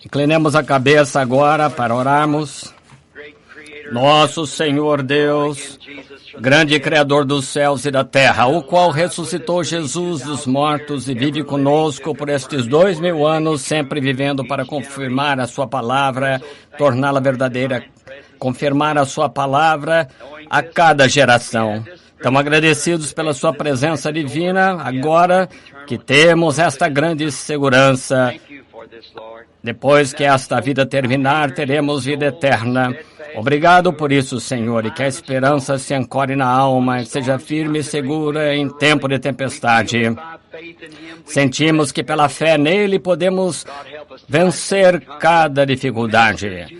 Inclinemos a cabeça agora para orarmos. Nosso Senhor Deus, grande Criador dos céus e da terra, o qual ressuscitou Jesus dos mortos e vive conosco por estes 2000 anos, sempre vivendo para confirmar a sua palavra, torná-la verdadeira, confirmar a sua palavra a cada geração. Estamos agradecidos pela sua presença divina, agora que temos esta grande segurança. Depois que esta vida terminar, teremos vida eterna. Obrigado por isso, Senhor, e que a esperança se ancore na alma e seja firme e segura em tempo de tempestade. Sentimos que pela fé nele podemos vencer cada dificuldade.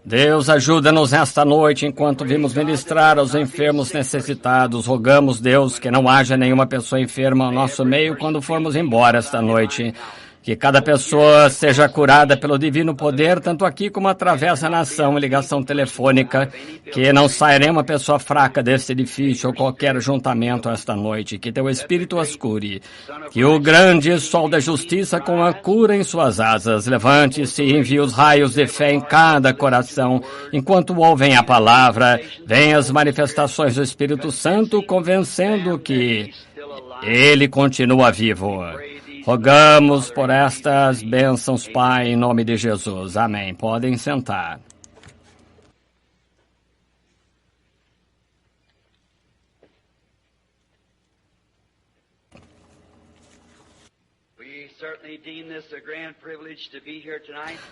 Deus, ajuda-nos nesta noite enquanto vimos ministrar aos enfermos necessitados. Rogamos, Deus, que não haja nenhuma pessoa enferma ao nosso meio quando formos embora esta noite. Que cada pessoa seja curada pelo divino poder, tanto aqui como através da nação e ligação telefônica. Que não saia nenhuma pessoa fraca deste edifício ou qualquer ajuntamento esta noite. Que teu Espírito as cure. Que o grande sol da justiça com a cura em suas asas levante-se e envie os raios de fé em cada coração. Enquanto ouvem a palavra, venham as manifestações do Espírito Santo convencendo que ele continua vivo. Rogamos por estas bênçãos, Pai, em nome de Jesus. Amém. Podem sentar.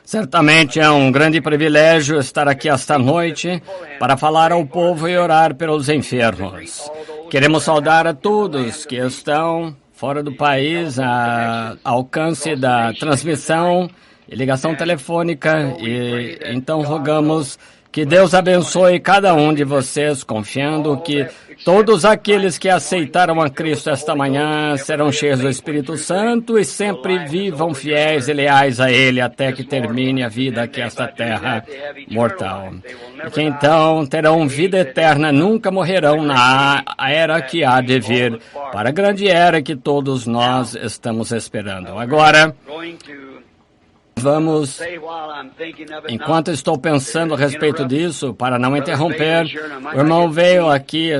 Certamente é um grande privilégio estar aqui esta noite para falar ao povo e orar pelos enfermos. Queremos saudar a todos que estão fora do país, a alcance da transmissão e ligação telefônica. E então rogamos que Deus abençoe cada um de vocês, confiando que todos aqueles que aceitaram a Cristo esta manhã serão cheios do Espírito Santo e sempre vivam fiéis e leais a Ele até que termine a vida aqui esta terra mortal. E que então terão vida eterna, nunca morrerão na era que há de vir, para a grande era que todos nós estamos esperando. Agora, vamos, enquanto estou pensando a respeito disso, para não interromper, o irmão veio aqui,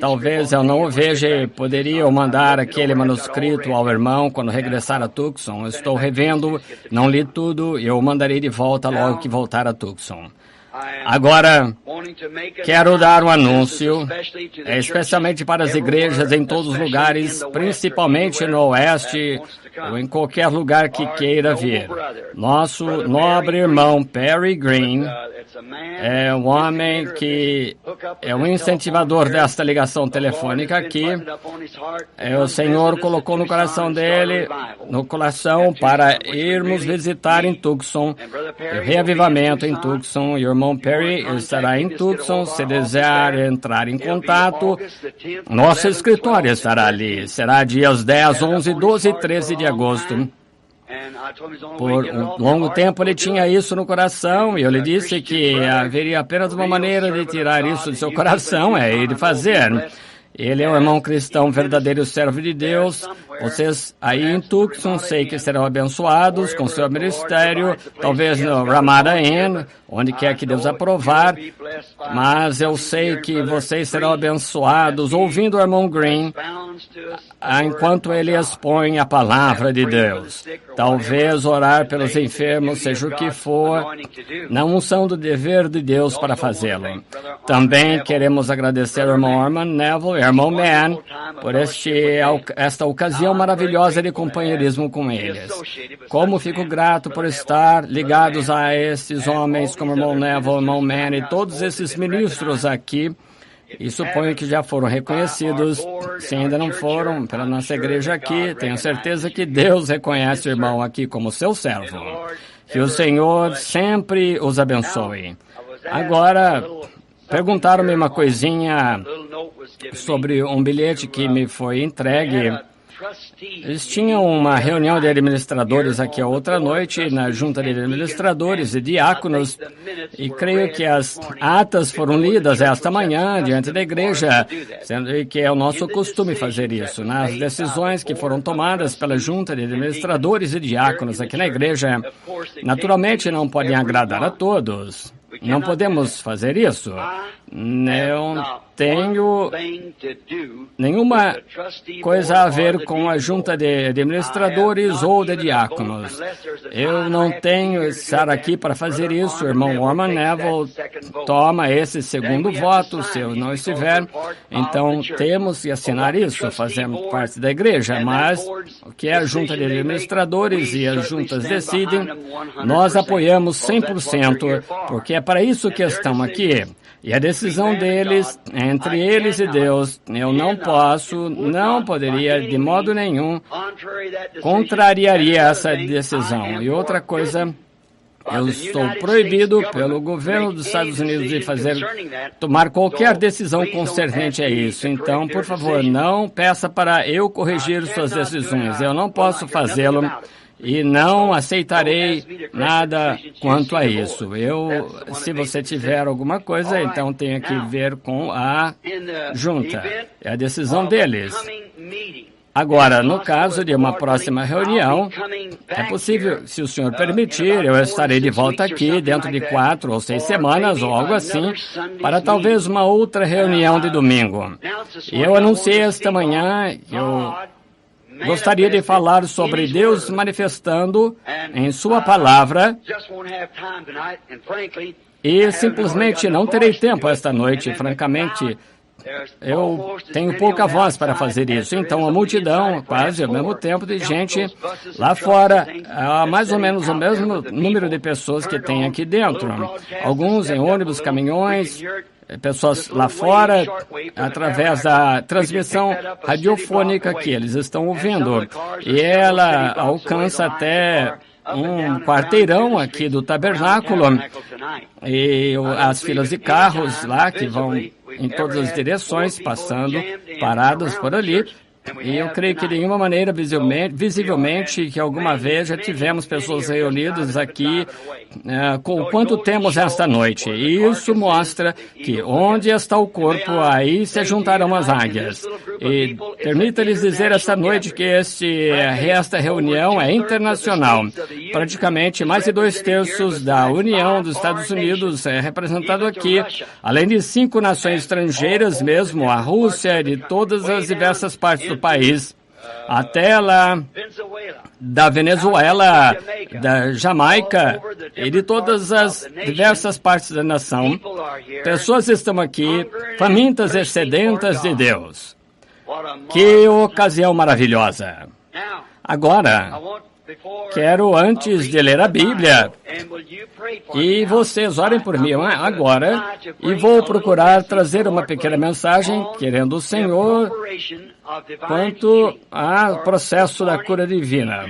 talvez eu não o veja, poderia mandar aquele manuscrito ao irmão quando regressar a Tucson. Eu estou revendo, não li tudo, e eu mandarei de volta logo que voltar a Tucson. Agora, quero dar um anúncio, especialmente para as igrejas em todos os lugares, principalmente no Oeste, ou em qualquer lugar que queira vir. Nosso nobre irmão Perry Green é um homem que é um incentivador desta ligação telefônica aqui. O Senhor colocou no coração dele, para irmos visitar em Tucson, o reavivamento em Tucson, e o irmão Perry estará em Tucson. Se desejar entrar em contato, nosso escritório estará ali. Será dias 10, 11, 12 e 13 de agosto. Por um longo tempo ele tinha isso no coração, e eu lhe disse que haveria apenas uma maneira de tirar isso do seu coração, é ele fazer. Ele é um irmão cristão, verdadeiro servo de Deus. Vocês aí em Tucson, sei que serão abençoados com seu ministério, talvez no Ramada Inn, onde quer que Deus aprovar, mas eu sei que vocês serão abençoados ouvindo o irmão Green enquanto ele expõe a palavra de Deus. Talvez orar pelos enfermos, seja o que for, não são do dever de Deus para fazê-lo. Também queremos agradecer ao irmão Arman Neville e ao irmão Man por esta ocasião maravilhosa de companheirismo com eles. Como fico grato por estar ligados a esses homens como o irmão Neville, o irmão Man e todos esses ministros aqui. E suponho que já foram reconhecidos. Se ainda não foram, pela nossa igreja aqui, tenho certeza que Deus reconhece o irmão aqui como seu servo. Que o Senhor sempre os abençoe. Agora, perguntaram-me uma coisinha sobre um bilhete que me foi entregue Eles tinham uma reunião de administradores aqui a outra noite, na junta de administradores e diáconos, e creio que as atas foram lidas esta manhã diante da igreja, sendo que é o nosso costume fazer isso. Nas decisões que foram tomadas pela junta de administradores e diáconos aqui na igreja, naturalmente não podem agradar a todos. Não podemos fazer isso. Não tenho nenhuma coisa a ver com a junta de administradores ou de diáconos. Eu não tenho estar aqui para fazer isso. O irmão Norman Neville toma esse segundo voto, se eu não estiver. Então, temos que assinar isso, fazemos parte da igreja. Mas o que é a junta de administradores e as juntas decidem, nós apoiamos 100%, porque é para isso que estamos aqui. E a decisão deles, entre eles e Deus, eu não poderia, de modo nenhum, contrariaria essa decisão. E outra coisa, eu estou proibido pelo governo dos Estados Unidos de tomar qualquer decisão concernente a isso. Então, por favor, não peça para eu corrigir suas decisões. Eu não posso fazê-lo. E não aceitarei nada quanto a isso. Se você tiver alguma coisa, então tenha que ver com a junta. É a decisão deles. Agora, no caso de uma próxima reunião, é possível, se o senhor permitir, eu estarei de volta aqui dentro de 4 ou 6 semanas, ou algo assim, para talvez uma outra reunião de domingo. E eu anunciei esta manhã que eu gostaria de falar sobre Deus manifestando em sua palavra e simplesmente não terei tempo esta noite, francamente. Eu tenho pouca voz para fazer isso. Então, a multidão, quase ao mesmo tempo, de gente lá fora, há mais ou menos o mesmo número de pessoas que tem aqui dentro. Alguns em ônibus, caminhões, pessoas lá fora, através da transmissão radiofônica que eles estão ouvindo. E ela alcança até um quarteirão aqui do tabernáculo. E as filas de carros lá que vão em todas as direções, passando, parados por ali. E eu creio que de nenhuma maneira, visivelmente, que alguma vez já tivemos pessoas reunidas aqui com quanto temos esta noite. E isso mostra que onde está o corpo, aí se juntarão as águias. E permita-lhes dizer esta noite que esta reunião é internacional. Praticamente mais de 2/3 da União dos Estados Unidos é representado aqui, além de 5 nações estrangeiras mesmo, a Rússia, de todas as diversas partes do país, até lá da Venezuela, da Jamaica e de todas as diversas partes da nação. Pessoas estão aqui, famintas e sedentas de Deus. Que ocasião maravilhosa! Agora, quero, antes de ler a Bíblia, e vocês orem por mim agora, e vou procurar trazer uma pequena mensagem, querendo o Senhor, quanto ao processo da cura divina.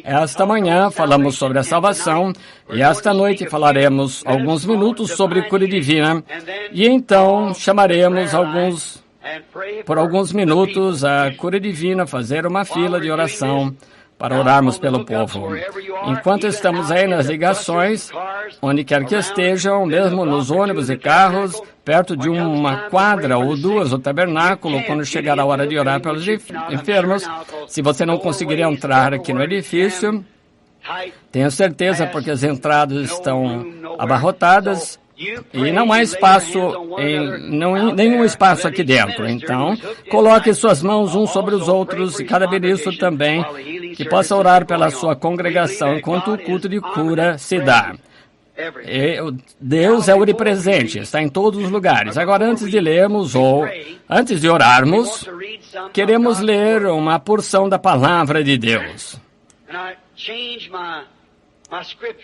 Esta manhã falamos sobre a salvação, e esta noite falaremos alguns minutos sobre cura divina, e então chamaremos por alguns minutos a cura divina, fazer uma fila de oração, para orarmos pelo povo. Enquanto estamos aí nas ligações, onde quer que estejam, mesmo nos ônibus e carros, perto de uma quadra ou 2 do tabernáculo, quando chegar a hora de orar pelos enfermos, se você não conseguir entrar aqui no edifício, tenho certeza, porque as entradas estão abarrotadas, e não há espaço, nenhum espaço aqui dentro. Então, coloque suas mãos uns sobre os outros, e cada ministro também, que possa orar pela sua congregação enquanto o culto de cura se dá. Deus é onipresente, está em todos os lugares. Agora, antes de lermos ou antes de orarmos, queremos ler uma porção da palavra de Deus.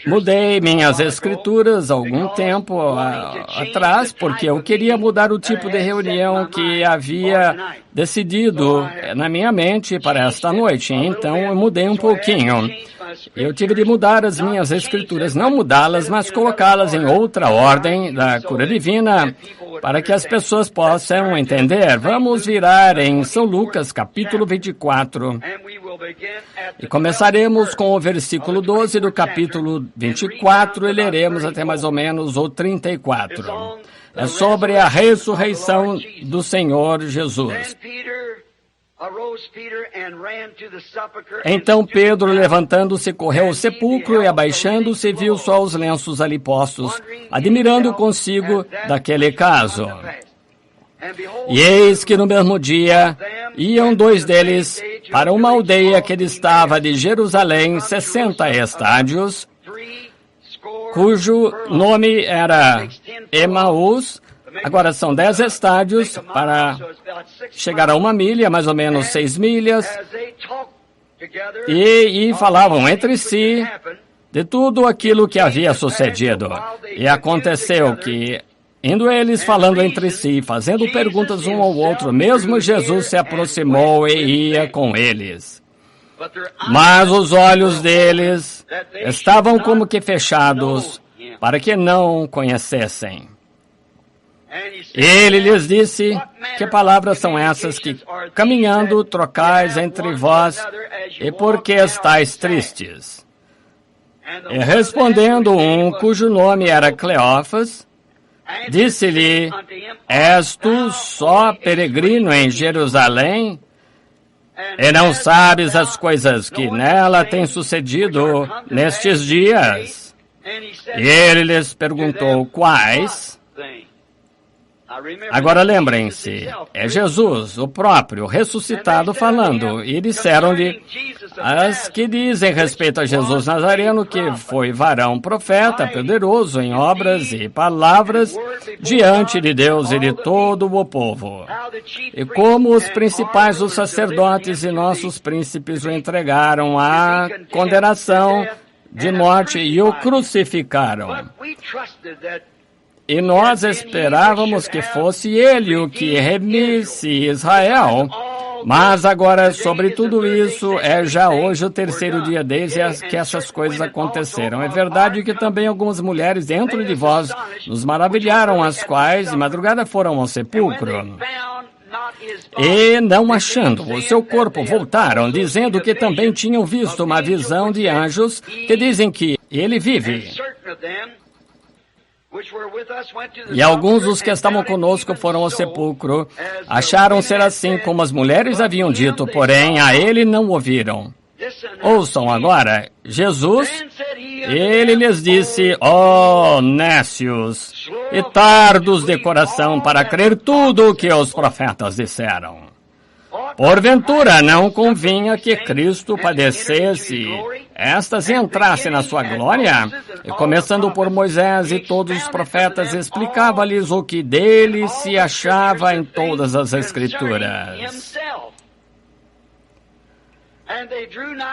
Mudei minhas escrituras há algum tempo atrás, porque eu queria mudar o tipo de reunião que havia decidido na minha mente para esta noite. Então, eu mudei um pouquinho. Eu tive de mudar as minhas escrituras, não mudá-las, mas colocá-las em outra ordem da cura divina, para que as pessoas possam entender. Vamos virar em São Lucas, capítulo 24. E começaremos com o versículo 12 do capítulo 24 e leremos até mais ou menos o 34. É sobre a ressurreição do Senhor Jesus. Então Pedro, levantando-se, correu ao sepulcro e, abaixando-se, viu só os lenços ali postos, admirando consigo daquele caso. E eis que no mesmo dia iam dois deles para uma aldeia que distava de Jerusalém 60 estádios, cujo nome era Emaús. Agora são 10 estádios para chegar a 1 milha, mais ou menos 6 milhas, e falavam entre si de tudo aquilo que havia sucedido. E aconteceu que, indo eles falando entre si, fazendo perguntas um ao outro, mesmo Jesus se aproximou e ia com eles. Mas os olhos deles estavam como que fechados, para que não conhecessem. Ele lhes disse: que palavras são essas que, caminhando, trocais entre vós, e por que estáis tristes? E respondendo um, cujo nome era Cleófas, disse-lhe: és tu só peregrino em Jerusalém, e não sabes as coisas que nela têm sucedido nestes dias? E ele lhes perguntou: quais? Agora lembrem-se, é Jesus, o próprio, ressuscitado, falando. E disseram-lhe as que dizem respeito a Jesus Nazareno, que foi varão profeta, poderoso em obras e palavras diante de Deus e de todo o povo. E como os principais dos sacerdotes e nossos príncipes o entregaram à condenação de morte e o crucificaram. E nós esperávamos que fosse ele o que remisse Israel. Mas agora, sobre tudo isso, é já hoje o terceiro dia desde que essas coisas aconteceram. É verdade que também algumas mulheres dentro de vós nos maravilharam, as quais de madrugada foram ao sepulcro. E, não achando o seu corpo, voltaram, dizendo que também tinham visto uma visão de anjos que dizem que ele vive. E alguns dos que estavam conosco foram ao sepulcro. Acharam ser assim como as mulheres haviam dito, porém a ele não ouviram. Ouçam agora, Jesus, ele lhes disse: ó nécios e tardos de coração para crer tudo o que os profetas disseram. Porventura não convinha que Cristo padecesse, estas entrassem na sua glória? E começando por Moisés e todos os profetas, explicava-lhes o que dele se achava em todas as Escrituras.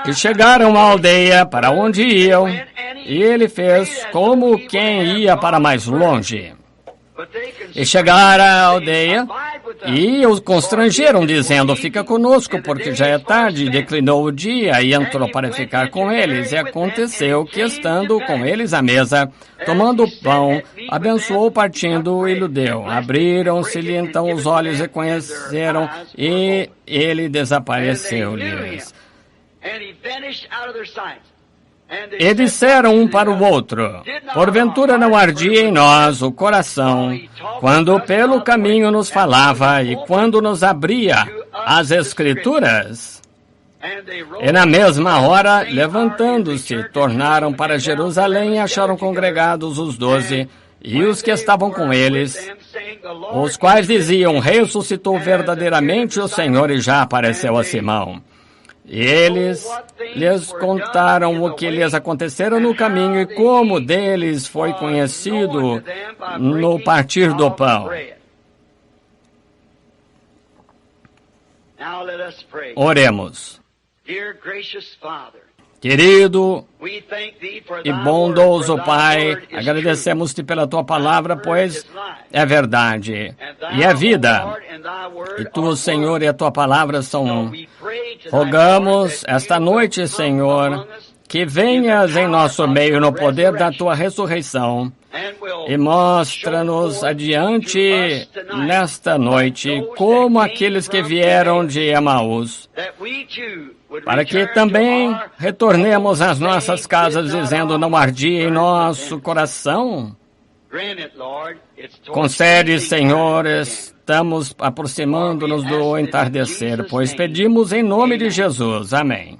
E chegaram à aldeia para onde iam, e ele fez como quem ia para mais longe. E chegaram à aldeia e os constrangeram, dizendo: fica conosco, porque já é tarde. Declinou o dia e entrou para ficar com eles. E aconteceu que, estando com eles à mesa, tomando o pão, abençoou partindo e lhe deu. Abriram-se-lhe então os olhos e conheceram, e ele desapareceu-lhes. E disseram um para o outro: porventura não ardia em nós o coração, quando pelo caminho nos falava e quando nos abria as Escrituras? E na mesma hora, levantando-se, tornaram para Jerusalém e acharam congregados os 12 e os que estavam com eles, os quais diziam: ressuscitou verdadeiramente o Senhor e já apareceu a Simão. E eles lhes contaram o que lhes acontecera no caminho e como deles foi conhecido no partir do pão. Oremos. Querido e bondoso Pai, agradecemos-te pela tua palavra, pois é verdade e é vida. E tu, Senhor, e a tua palavra são um. Rogamos esta noite, Senhor, que venhas em nosso meio no poder da tua ressurreição e mostra-nos adiante nesta noite como aqueles que vieram de Emaús, para que também retornemos às nossas casas dizendo, não ardia em nosso coração? Concede, Senhor, estamos aproximando-nos do entardecer, pois pedimos em nome de Jesus. Amém.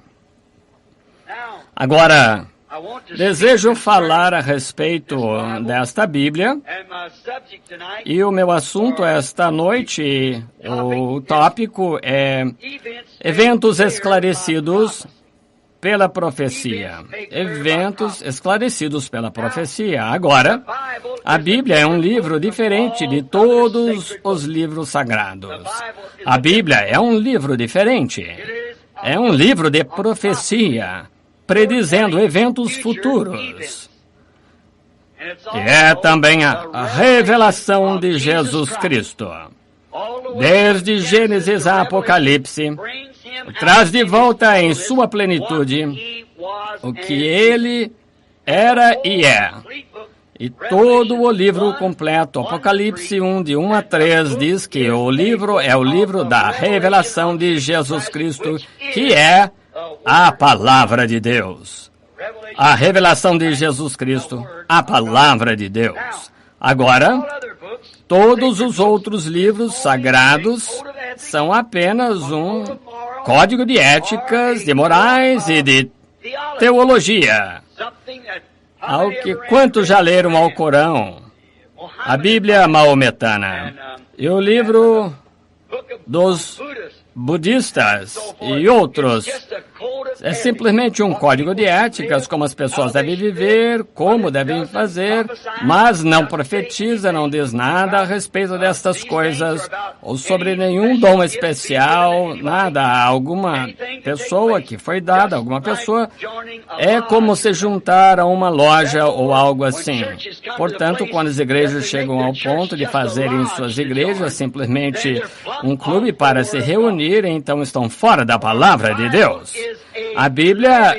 Agora, desejo falar a respeito desta Bíblia, e o meu assunto esta noite, o tópico é eventos esclarecidos pela profecia. Eventos esclarecidos pela profecia. Agora, a Bíblia é um livro diferente de todos os livros sagrados. A Bíblia é um livro diferente. É um livro de profecia, predizendo eventos futuros. E é também a revelação de Jesus Cristo. Desde Gênesis a Apocalipse, traz de volta em sua plenitude o que ele era e é. E todo o livro completo, Apocalipse 1, de 1 a 3, diz que o livro é o livro da revelação de Jesus Cristo, que é a palavra de Deus. A revelação de Jesus Cristo, a palavra de Deus. Agora, todos os outros livros sagrados são apenas um código de éticas, de morais e de teologia. Ao que quantos já leram ao Corão, a Bíblia maometana e o livro dos budistas e outros. É simplesmente um código de éticas, como as pessoas devem viver, como devem fazer, mas não profetiza, não diz nada a respeito destas coisas, ou sobre nenhum dom especial, nada a alguma pessoa que foi dada, alguma pessoa. É como se juntar a uma loja ou algo assim. Portanto, quando as igrejas chegam ao ponto de fazerem suas igrejas simplesmente um clube para se reunir, então estão fora da palavra de Deus. A Bíblia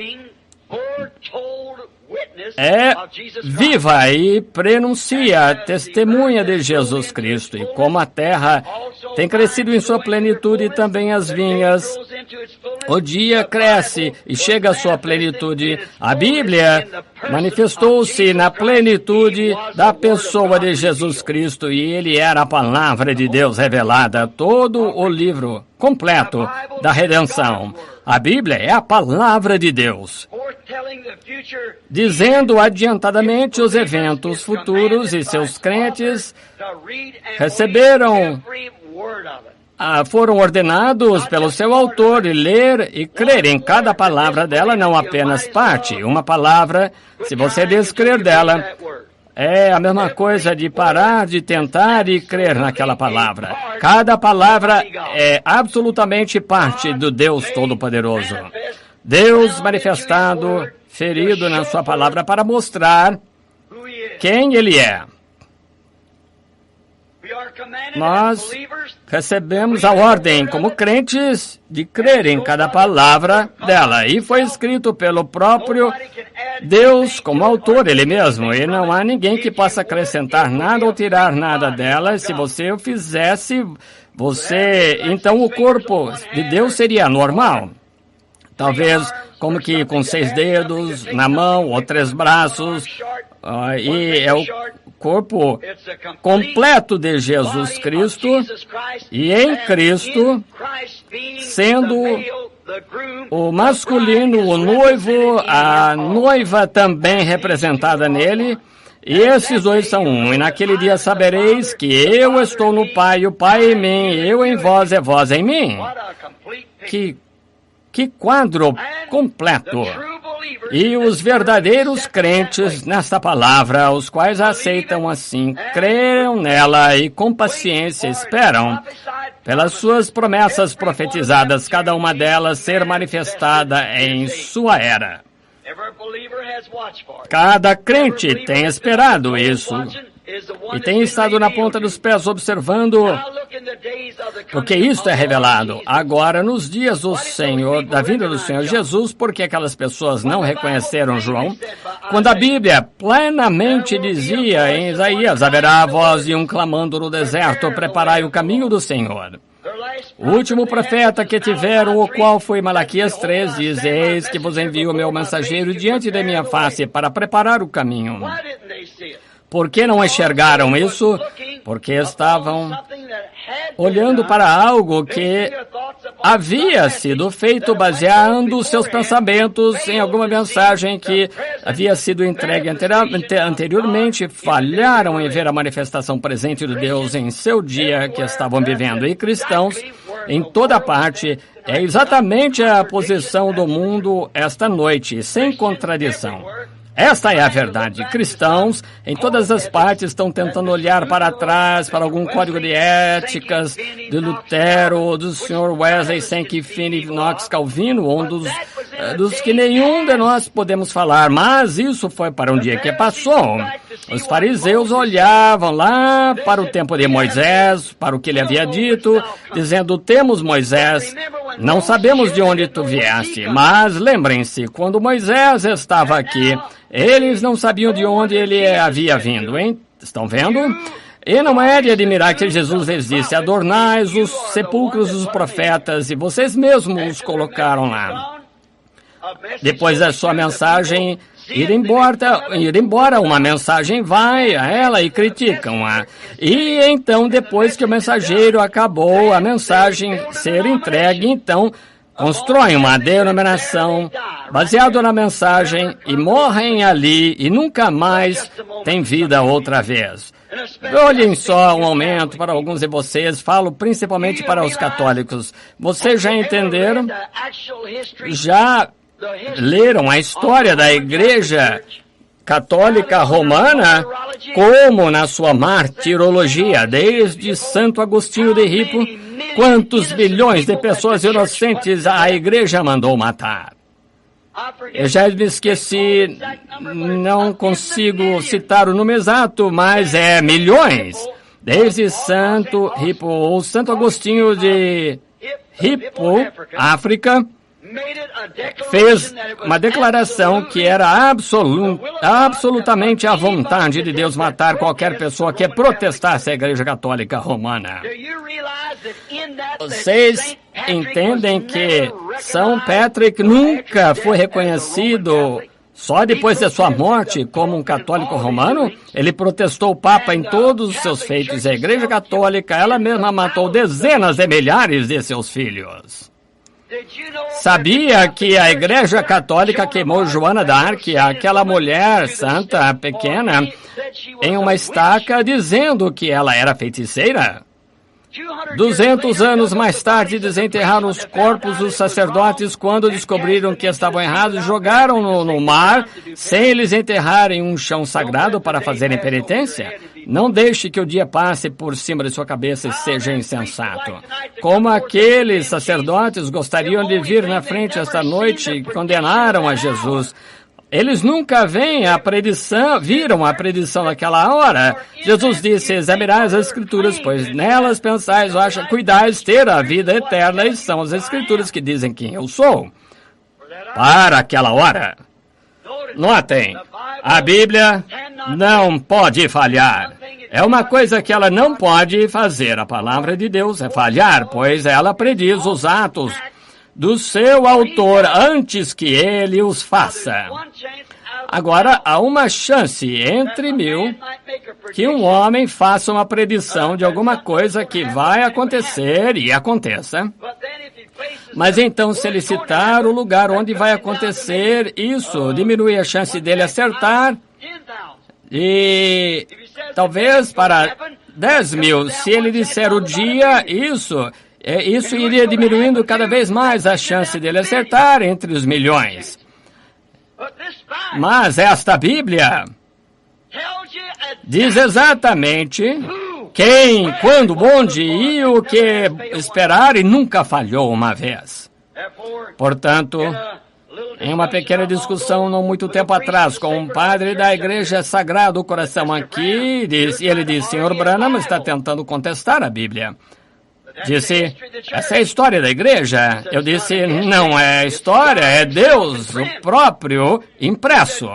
é viva e prenuncia, testemunha de Jesus Cristo. E como a terra tem crescido em sua plenitude, também as vinhas, o dia cresce e chega à sua plenitude. A Bíblia manifestou-se na plenitude da pessoa de Jesus Cristo, e ele era a palavra de Deus revelada, todo o livro completo da redenção. A Bíblia é a palavra de Deus, dizendo adiantadamente os eventos futuros, e seus crentes receberam, foram ordenados pelo seu autor de ler e crer em cada palavra dela, não apenas parte. Uma palavra, se você descrer dela, é a mesma coisa de parar de tentar e crer naquela palavra. Cada palavra é absolutamente parte do Deus Todo-Poderoso. Deus manifestado, ferido na sua palavra para mostrar quem Ele é. Nós recebemos a ordem, como crentes, de crer em cada palavra dela. E foi escrito pelo próprio Deus como autor, Ele mesmo. E não há ninguém que possa acrescentar nada ou tirar nada dela. Se você o fizesse, então o corpo de Deus seria normal. Talvez como que com 6 dedos na mão ou 3 braços. E é o corpo completo de Jesus Cristo, e em Cristo, sendo o masculino, o noivo, a noiva também representada nele, e esses dois são um. E naquele dia sabereis que eu estou no Pai, o Pai em mim, eu em vós e vós em mim. Que quadro completo! E os verdadeiros crentes nesta palavra, os quais aceitam assim, creram nela e com paciência esperam pelas suas promessas profetizadas, cada uma delas ser manifestada em sua era. Cada crente tem esperado isso e tem estado na ponta dos pés observando, porque isto é revelado agora nos dias do Senhor, da vinda do Senhor Jesus, porque aquelas pessoas não reconheceram João, quando a Bíblia plenamente dizia em Isaías, haverá a voz de um clamando no deserto, preparai o caminho do Senhor. O último profeta que tiveram, o qual foi Malaquias 3, diz: eis que vos envio o meu mensageiro diante da minha face para preparar o caminho. Por que não enxergaram isso? Porque estavam olhando para algo que havia sido feito baseando seus pensamentos em alguma mensagem que havia sido entregue anteriormente. Falharam em ver a manifestação presente de Deus em seu dia que estavam vivendo. E cristãos, em toda parte, é exatamente a posição do mundo esta noite, sem contradição. Esta é a verdade. Cristãos, em todas as partes, estão tentando olhar para trás, para algum código de éticas de Lutero, do Sr. Wesley, Sankey, Finney, Knox, Calvino, um dos que nenhum de nós podemos falar. Mas isso foi para um dia que passou. Os fariseus olhavam lá para o tempo de Moisés, para o que ele havia dito, dizendo: temos Moisés, não sabemos de onde tu vieste. Mas lembrem-se, quando Moisés estava aqui, eles não sabiam de onde ele havia vindo, hein? Estão vendo? E não é de admirar que Jesus lhes disse: adornais os sepulcros dos profetas, e vocês mesmos os colocaram lá. Depois da sua mensagem ir embora, uma mensagem vai a ela e criticam-a. E então, depois que o mensageiro acabou a mensagem ser entregue, então constroem uma denominação baseada na mensagem e morrem ali e nunca mais têm vida outra vez. Olhem só um momento para alguns de vocês, falo principalmente para os católicos. Vocês já entenderam? Já leram a história da Igreja Católica Romana, como na sua martirologia, desde Santo Agostinho de Hippo, quantos bilhões de pessoas inocentes a Igreja mandou matar? Eu já me esqueci, não consigo citar o número exato, mas é milhões. Desde Santo Hippo, ou Santo Agostinho de Hippo, África, fez uma declaração que era absolutamente à vontade de Deus matar qualquer pessoa que protestasse a Igreja Católica Romana. Vocês entendem que São Patrick nunca foi reconhecido só depois de sua morte como um católico romano? Ele protestou o Papa em todos os seus feitos. A Igreja Católica, ela mesma matou dezenas de milhares de seus filhos. Sabia que a Igreja Católica queimou Joana d'Arc, aquela mulher santa pequena, em uma estaca, dizendo que ela era feiticeira? 200 anos mais tarde, desenterraram os corpos dos sacerdotes quando descobriram que estavam errados e jogaram no mar, sem eles enterrarem um chão sagrado para fazerem penitência? Não deixe que o dia passe por cima de sua cabeça e seja insensato. Como aqueles sacerdotes gostariam de vir na frente esta noite e condenaram a Jesus. Eles nunca viram a predição naquela hora. Jesus disse: examinais as Escrituras, pois nelas pensais, cuidais ter a vida eterna, e são as Escrituras que dizem quem eu sou. Para aquela hora. Notem, a Bíblia não pode falhar. É uma coisa que ela não pode fazer. A palavra de Deus é falhar, pois ela prediz os atos do seu autor antes que ele os faça. Agora, há uma chance entre 1000 que um homem faça uma predição de alguma coisa que vai acontecer e aconteça. Mas então, se ele citar o lugar onde vai acontecer, isso diminui a chance dele acertar. E talvez para 10.000, se ele disser o dia, isso iria diminuindo cada vez mais a chance dele acertar entre os milhões. Mas esta Bíblia diz exatamente quem, quando, onde e o que esperar, e nunca falhou uma vez. Portanto, em uma pequena discussão não muito tempo atrás com um padre da Igreja Sagrado do Coração aqui, ele disse: Sr. Branham está tentando contestar a Bíblia. Disse, essa é a história da igreja? Eu disse, não é história, é Deus, o próprio impresso.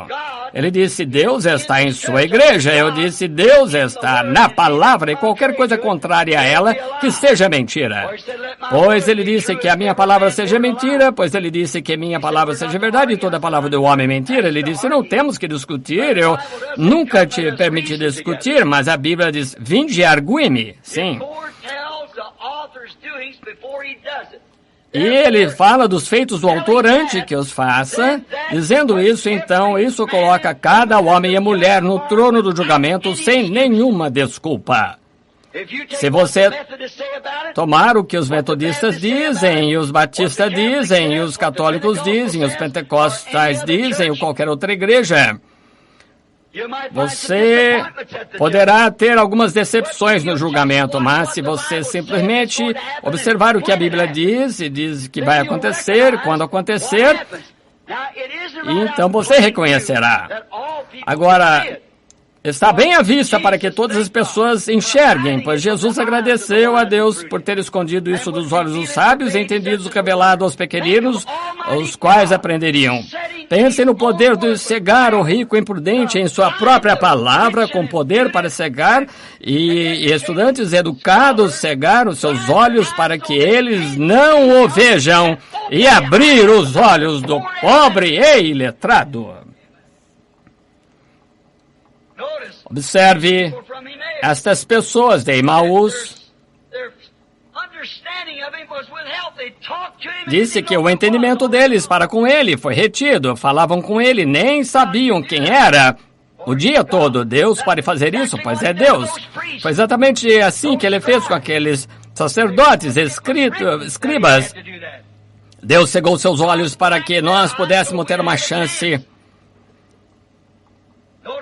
Ele disse, Deus está em sua igreja. Eu disse, Deus está na palavra e qualquer coisa contrária a ela que seja mentira. Pois ele disse que a minha palavra seja mentira, pois ele disse que minha palavra seja verdade e toda palavra do homem é mentira. Ele disse, não temos que discutir, eu nunca te permiti discutir, mas a Bíblia diz, vinde e argui-me. Sim. E ele fala dos feitos do autor antes que os faça. Dizendo isso, então, isso coloca cada homem e mulher no trono do julgamento sem nenhuma desculpa. Se você tomar o que os metodistas dizem, e os batistas dizem, e os católicos dizem, os pentecostais dizem, ou qualquer outra igreja, você poderá ter algumas decepções no julgamento, mas se você simplesmente observar o que a Bíblia diz, e diz que vai acontecer, quando acontecer, então você reconhecerá. Agora, está bem à vista para que todas as pessoas enxerguem, pois Jesus agradeceu a Deus por ter escondido isso dos olhos dos sábios e entendido revelado aos pequeninos, os quais aprenderiam. Pensem no poder de cegar o rico imprudente em sua própria palavra, com poder para cegar, e estudantes educados cegar os seus olhos para que eles não o vejam, e abrir os olhos do pobre e iletrado. Observe estas pessoas de Emaús. Disse que o entendimento deles para com ele foi retido. Falavam com ele, nem sabiam quem era. O dia todo, Deus pode fazer isso, pois é Deus. Foi exatamente assim que ele fez com aqueles sacerdotes, escribas. Deus cegou seus olhos para que nós pudéssemos ter uma chance.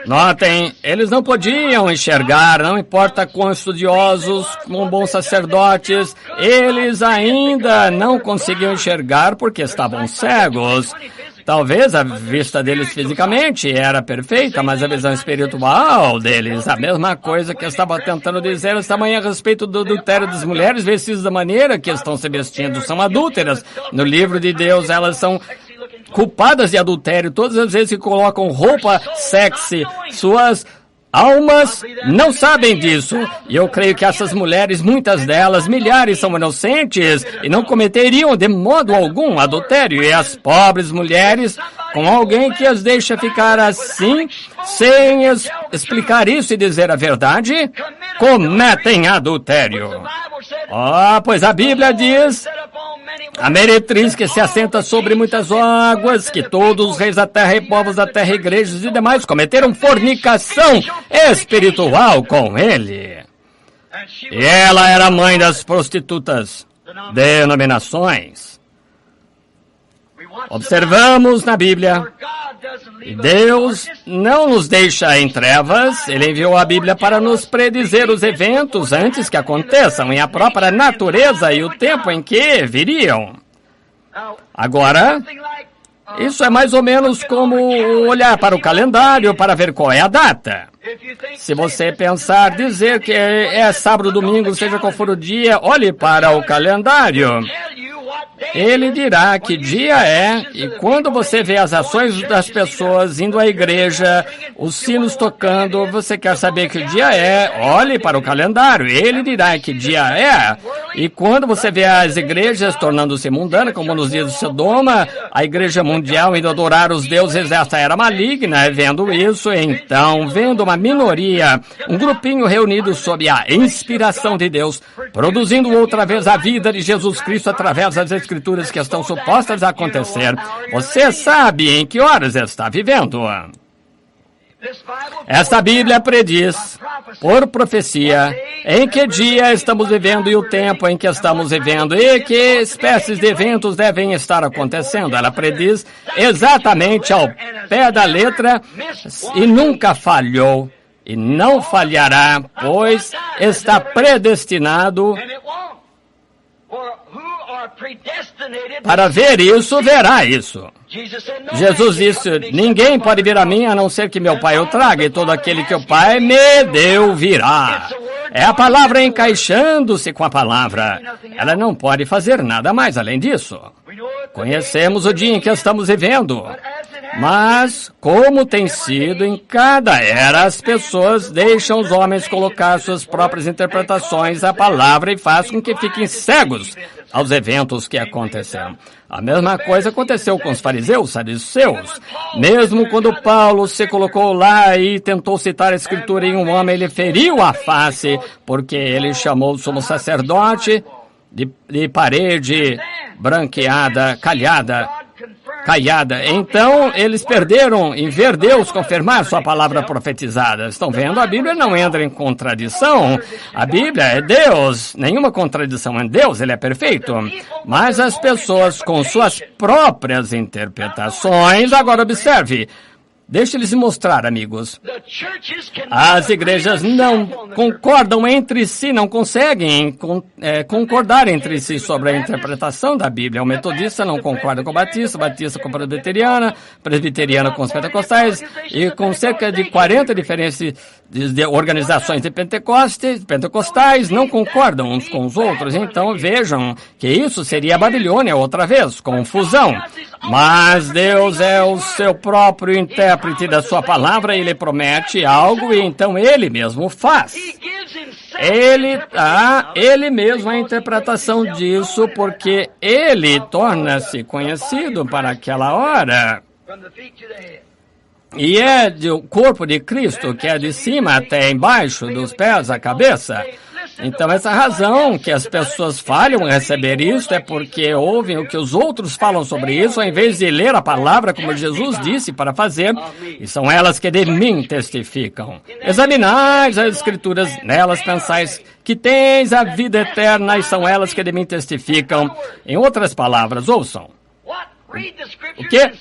Notem, eles não podiam enxergar, não importa quão estudiosos, quão bons sacerdotes, eles ainda não conseguiam enxergar porque estavam cegos. Talvez a vista deles fisicamente era perfeita, mas a visão espiritual deles, a mesma coisa que eu estava tentando dizer esta manhã a respeito do adultério das mulheres vestidas da maneira que estão se vestindo, são adúlteras. No livro de Deus, elas são culpadas de adultério todas as vezes que colocam roupa sexy. Suas almas não sabem disso. E eu creio que essas mulheres, muitas delas, milhares, são inocentes e não cometeriam de modo algum adultério. E as pobres mulheres, com alguém que as deixa ficar assim, sem explicar isso e dizer a verdade, cometem adultério. Pois a Bíblia diz, a meretriz que se assenta sobre muitas águas, que todos os reis da terra e povos da terra, igrejas e demais cometeram fornicação espiritual com ele. E ela era mãe das prostitutas, denominações. Observamos na Bíblia, Deus não nos deixa em trevas, Ele enviou a Bíblia para nos predizer os eventos antes que aconteçam, e a própria natureza e o tempo em que viriam. Agora, isso é mais ou menos como olhar para o calendário para ver qual é a data. Se você pensar, dizer que é sábado, domingo, seja qual for o dia, olhe para o calendário. Ele dirá que dia é, e quando você vê as ações das pessoas indo à igreja, os sinos tocando, você quer saber que dia é, olhe para o calendário, ele dirá que dia é. E quando você vê as igrejas tornando-se mundanas, como nos dias de Sodoma, a igreja mundial indo adorar os deuses dessa era maligna, vendo isso, então, vendo uma minoria, um grupinho reunido sob a inspiração de Deus, produzindo outra vez a vida de Jesus Cristo através das Escrituras que estão supostas a acontecer. Você sabe em que horas está vivendo. Esta Bíblia prediz, por profecia, em que dia estamos vivendo e o tempo em que estamos vivendo e que espécies de eventos devem estar acontecendo. Ela prediz exatamente ao pé da letra e nunca falhou e não falhará, pois está predestinado. Para ver isso, verá isso. Jesus disse, ninguém pode vir a mim a não ser que meu Pai o traga, e todo aquele que o Pai me deu virá. É a palavra encaixando-se com a palavra. Ela não pode fazer nada mais além disso. Conhecemos o dia em que estamos vivendo. Mas, como tem sido em cada era, as pessoas deixam os homens colocar suas próprias interpretações à palavra e faz com que fiquem cegos aos eventos que aconteceram. A mesma coisa aconteceu com os fariseus, saduceus. Mesmo quando Paulo se colocou lá e tentou citar a Escritura em um homem, ele feriu a face, porque ele chamou o sumo sacerdote de parede branqueada, caiada. Então, eles perderam em ver Deus confirmar sua palavra profetizada. Estão vendo? A Bíblia não entra em contradição. A Bíblia é Deus. Nenhuma contradição em Deus, ele é perfeito. Mas as pessoas com suas próprias interpretações, agora observe. Deixe eles mostrar, amigos. As igrejas não concordam entre si, não conseguem concordar entre si sobre a interpretação da Bíblia. O metodista não concorda com o batista, o batista com a presbiteriana com os pentecostais, e com cerca de 40 diferentes organizações de pentecostais não concordam uns com os outros. Então vejam que isso seria a Babilônia outra vez, confusão. Mas Deus é o seu próprio intérprete da sua palavra, ele promete algo e então ele mesmo faz. Ele dá ele mesmo a interpretação disso, porque ele torna-se conhecido para aquela hora. E é do corpo de Cristo, que é de cima até embaixo, dos pés à cabeça. Então, essa razão que as pessoas falham em receber isso é porque ouvem o que os outros falam sobre isso, ao invés de ler a palavra como Jesus disse para fazer, e são elas que de mim testificam. Examinais as Escrituras, nelas pensais que tens a vida eterna, e são elas que de mim testificam. Em outras palavras, ouçam. O quê?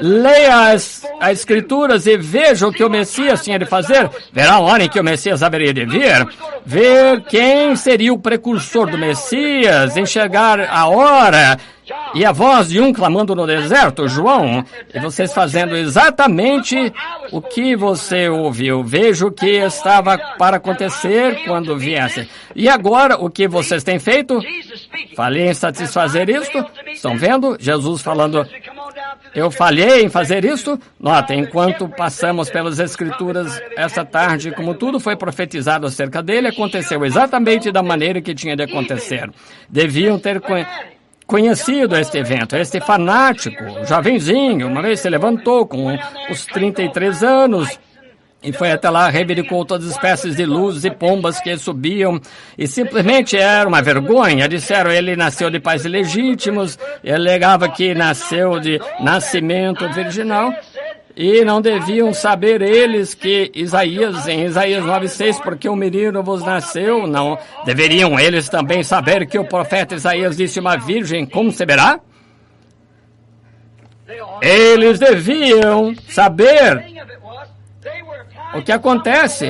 Leia as Escrituras e veja o que o Messias tinha de fazer. Verá a hora em que o Messias haveria de vir. Ver quem seria o precursor do Messias. Enxergar a hora e a voz de um clamando no deserto, João. E vocês fazendo exatamente o que você ouviu. Veja o que estava para acontecer quando viesse. E agora, o que vocês têm feito? Falhei em satisfazer isto? Estão vendo? Jesus falando, eu falhei em fazer isto? Notem, enquanto passamos pelas Escrituras esta tarde, como tudo foi profetizado acerca dele, aconteceu exatamente da maneira que tinha de acontecer. Deviam ter conhecido este evento. Este fanático, jovenzinho, uma vez se levantou com os 33 anos, e foi até lá, reivindicou todas as espécies de luzes e pombas que subiam, e simplesmente era uma vergonha. Disseram, ele nasceu de pais ilegítimos, ele alegava que nasceu de nascimento virginal, e não deviam saber eles que em Isaías 9:6, porque um menino vos nasceu, não deveriam eles também saber que o profeta Isaías disse, uma virgem conceberá? Eles deviam saber. O que acontece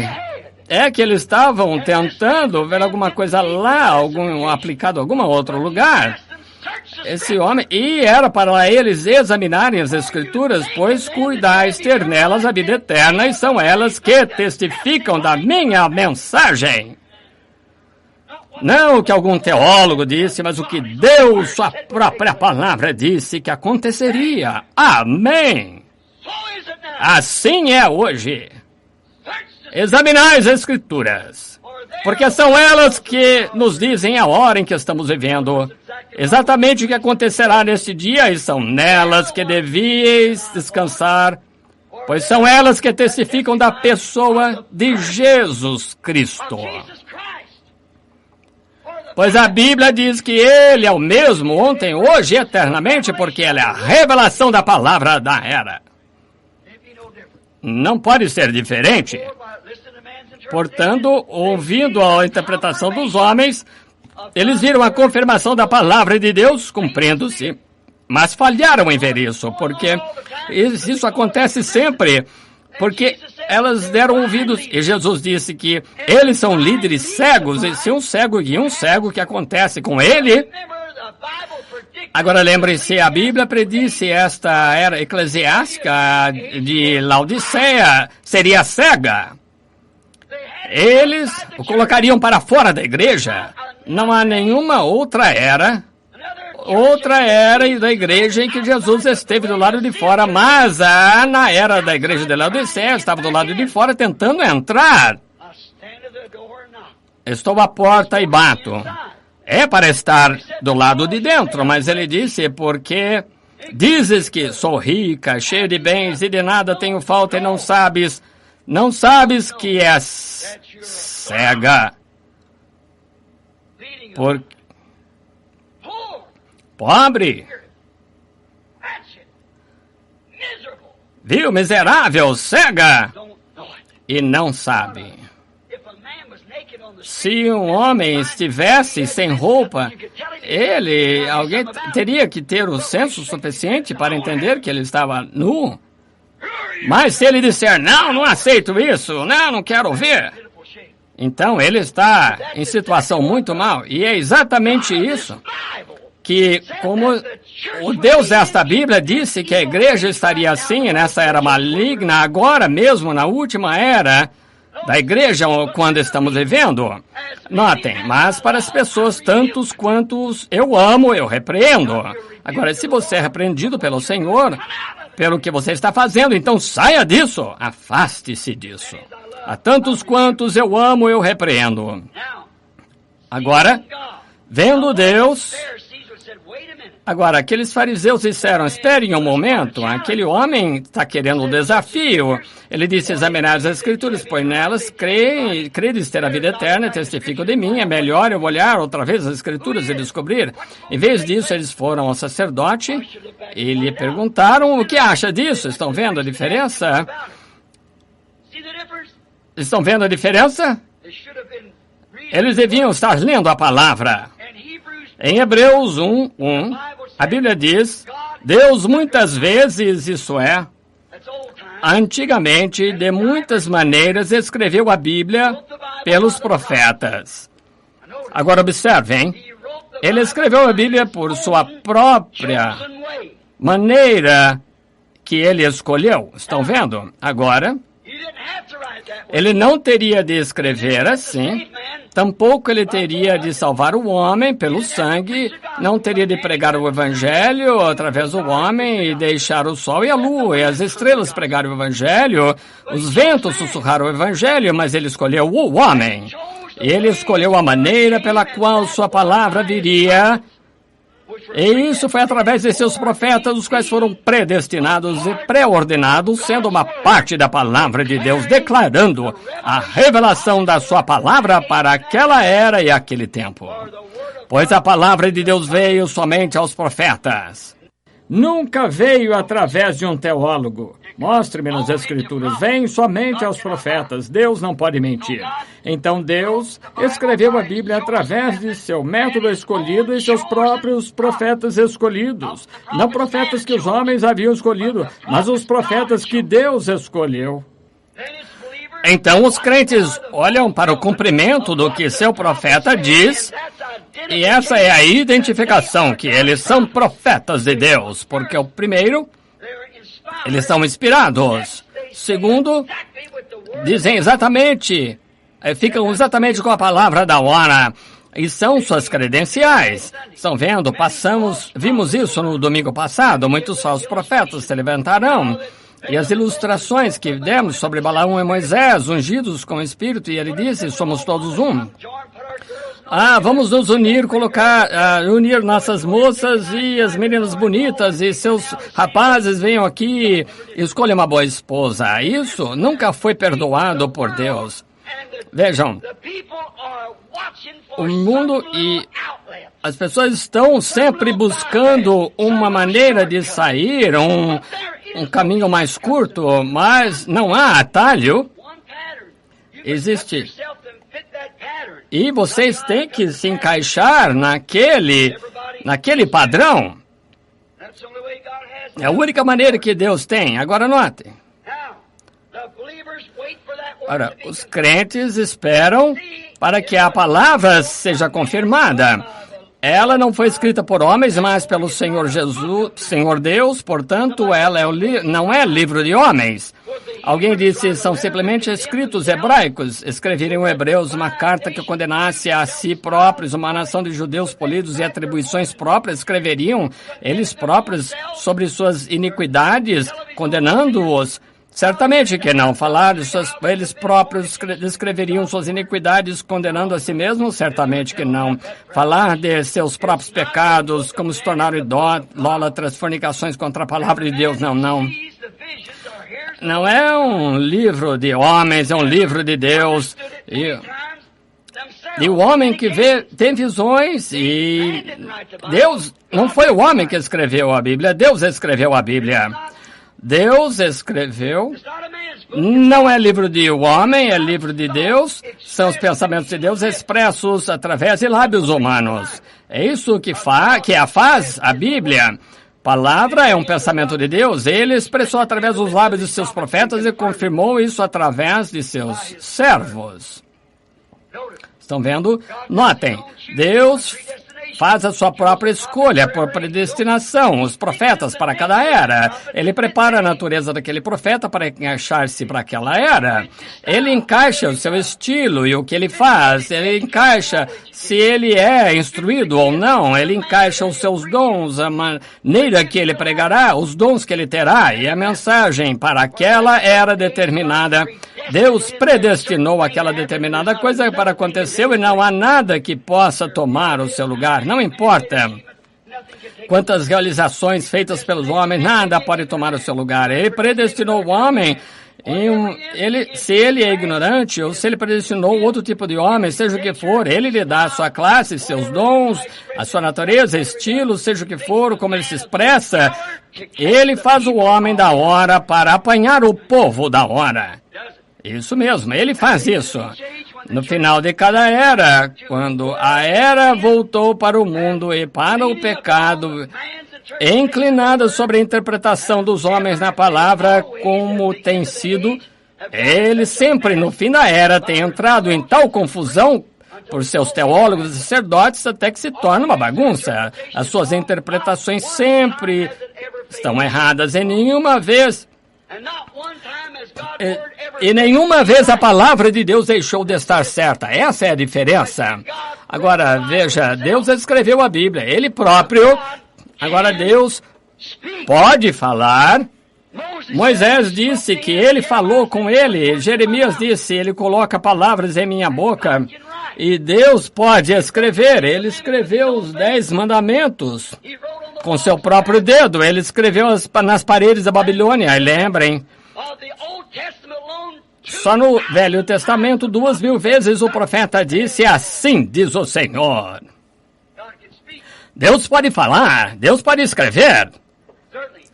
é que eles estavam tentando ver alguma coisa lá, aplicado em algum outro lugar. Esse homem, e era para eles examinarem as Escrituras, pois cuidais ter nelas a vida eterna, e são elas que testificam da minha mensagem. Não o que algum teólogo disse, mas o que Deus, sua própria palavra, disse que aconteceria. Amém! Assim é hoje. Examinai as Escrituras, porque são elas que nos dizem a hora em que estamos vivendo, exatamente o que acontecerá neste dia, e são nelas que devíeis descansar, pois são elas que testificam da pessoa de Jesus Cristo. Pois a Bíblia diz que Ele é o mesmo ontem, hoje e eternamente, porque Ele é a revelação da palavra da era. Não pode ser diferente. Portanto, ouvindo a interpretação dos homens, eles viram a confirmação da palavra de Deus cumprindo-se, mas falharam em ver isso, porque isso acontece sempre, porque elas deram ouvidos, e Jesus disse que eles são líderes cegos, e se um cego guia um cego, o que acontece com ele? Agora lembre-se, a Bíblia predisse esta era eclesiástica de Laodiceia seria cega. eles o colocariam para fora da igreja. Não há nenhuma outra era da igreja em que Jesus esteve do lado de fora, mas na era da igreja de Laodiceia estava do lado de fora tentando entrar. Estou à porta e bato. É para estar do lado de dentro, mas ele disse, porque dizes que sou rica, cheia de bens e de nada tenho falta e não sabes que és cega. Pobre. Viu, miserável, cega. E não sabe. Se um homem estivesse sem roupa, alguém teria que ter o senso suficiente para entender que ele estava nu. Mas se ele disser, não aceito isso, não quero ver, então ele está em situação muito mal. E é exatamente isso que, como o Deus desta Bíblia disse que a igreja estaria assim nessa era maligna, agora mesmo na última era da igreja, quando estamos vivendo. Notem, mas para as pessoas, tantos quantos eu amo, eu repreendo. Agora, se você é repreendido pelo Senhor, pelo que você está fazendo, então saia disso, afaste-se disso. A tantos quantos eu amo, eu repreendo. Agora, vendo Deus... Agora, aqueles fariseus disseram, esperem um momento, aquele homem está querendo um desafio. Ele disse, examinar as Escrituras, pois nelas credes ter a vida eterna, testifico de mim, é melhor eu olhar outra vez as Escrituras e descobrir. Em vez disso, eles foram ao sacerdote e lhe perguntaram, o que acha disso? Estão vendo a diferença? Estão vendo a diferença? Eles deviam estar lendo a palavra. Em Hebreus 1, a Bíblia diz, Deus muitas vezes, isso é, antigamente, de muitas maneiras, escreveu a Bíblia pelos profetas. Agora observem, ele escreveu a Bíblia por sua própria maneira que ele escolheu. Estão vendo? Agora, ele não teria de escrever assim, tampouco ele teria de salvar o homem pelo sangue, não teria de pregar o evangelho através do homem e deixar o sol e a lua e as estrelas pregar o evangelho, os ventos sussurrar o evangelho, mas ele escolheu o homem. Ele escolheu a maneira pela qual sua palavra viria. E isso foi através de seus profetas, os quais foram predestinados e pré-ordenados, sendo uma parte da palavra de Deus, declarando a revelação da sua palavra para aquela era e aquele tempo. Pois a palavra de Deus veio somente aos profetas. Nunca veio através de um teólogo. Mostre-me nas Escrituras. Vem somente aos profetas. Deus não pode mentir. Então Deus escreveu a Bíblia através de seu método escolhido e seus próprios profetas escolhidos. Não profetas que os homens haviam escolhido, mas os profetas que Deus escolheu. Então os crentes olham para o cumprimento do que seu profeta diz, e essa é a identificação que eles são profetas de Deus, porque o primeiro, eles são inspirados. Segundo, dizem exatamente, ficam exatamente com a palavra da hora, e são suas credenciais. Estão vendo? Vimos isso no domingo passado, muitos falsos profetas se levantarão. E as ilustrações que demos sobre Balaão e Moisés, ungidos com o Espírito, e ele disse, somos todos um. Vamos nos unir, unir nossas moças e as meninas bonitas e seus rapazes venham aqui e escolham uma boa esposa. Isso nunca foi perdoado por Deus. Vejam, o mundo e as pessoas estão sempre buscando uma maneira de sair, um caminho mais curto, mas não há atalho. Existe. E vocês têm que se encaixar naquele padrão. É a única maneira que Deus tem. Agora notem. Ora, os crentes esperam para que a palavra seja confirmada. Ela não foi escrita por homens, mas pelo Senhor Jesus, Senhor Deus, portanto, ela não é livro de homens. Alguém disse, são simplesmente escritos hebraicos. Escreveriam hebreus uma carta que condenasse a si próprios, uma nação de judeus polidos e atribuições próprias, escreveriam eles próprios sobre suas iniquidades, condenando-os? Certamente que não. Falar eles próprios descreveriam suas iniquidades, condenando a si mesmos? Certamente que não. Falar de seus próprios pecados, como se tornaram idólatras, fornicações contra a palavra de Deus? Não, não. Não é um livro de homens, é um livro de Deus. E o homem que tem visões, e Deus, não foi o homem que escreveu a Bíblia, Deus escreveu a Bíblia. Deus escreveu, não é livro de homem, é livro de Deus, são os pensamentos de Deus expressos através de lábios humanos. É isso que faz a Bíblia. Palavra é um pensamento de Deus, ele expressou através dos lábios de seus profetas e confirmou isso através de seus servos. Estão vendo? Notem, Deus faz a sua própria escolha por predestinação, os profetas para cada era. Ele prepara a natureza daquele profeta para encaixar-se para aquela era. Ele encaixa o seu estilo e o que ele faz. Ele encaixa se ele é instruído ou não. Ele encaixa os seus dons, a maneira que ele pregará, os dons que ele terá e a mensagem para aquela era determinada. Deus predestinou aquela determinada coisa para acontecer e não há nada que possa tomar o seu lugar. Não importa quantas realizações feitas pelos homens, nada pode tomar o seu lugar. Ele predestinou o homem, se ele é ignorante ou se ele predestinou outro tipo de homem, seja o que for, ele lhe dá a sua classe, seus dons, a sua natureza, estilo, seja o que for, como ele se expressa. Ele faz o homem da hora para apanhar o povo da hora. Isso mesmo, ele faz isso. No final de cada era, quando a era voltou para o mundo e para o pecado, inclinada sobre a interpretação dos homens na palavra, como tem sido, ele sempre, no fim da era, tem entrado em tal confusão por seus teólogos e sacerdotes até que se torna uma bagunça. As suas interpretações sempre estão erradas, em nenhuma vez... E nenhuma vez a palavra de Deus deixou de estar certa. Essa é a diferença. Agora, veja, Deus escreveu a Bíblia, Ele próprio. Agora, Deus pode falar. Moisés disse que Ele falou com ele. Jeremias disse, Ele coloca palavras em minha boca. E Deus pode escrever. Ele escreveu os 10 mandamentos com seu próprio dedo. Ele escreveu nas paredes da Babilônia. E lembrem, só no Velho Testamento, 2000 vezes o profeta disse, assim diz o Senhor. Deus pode falar, Deus pode escrever.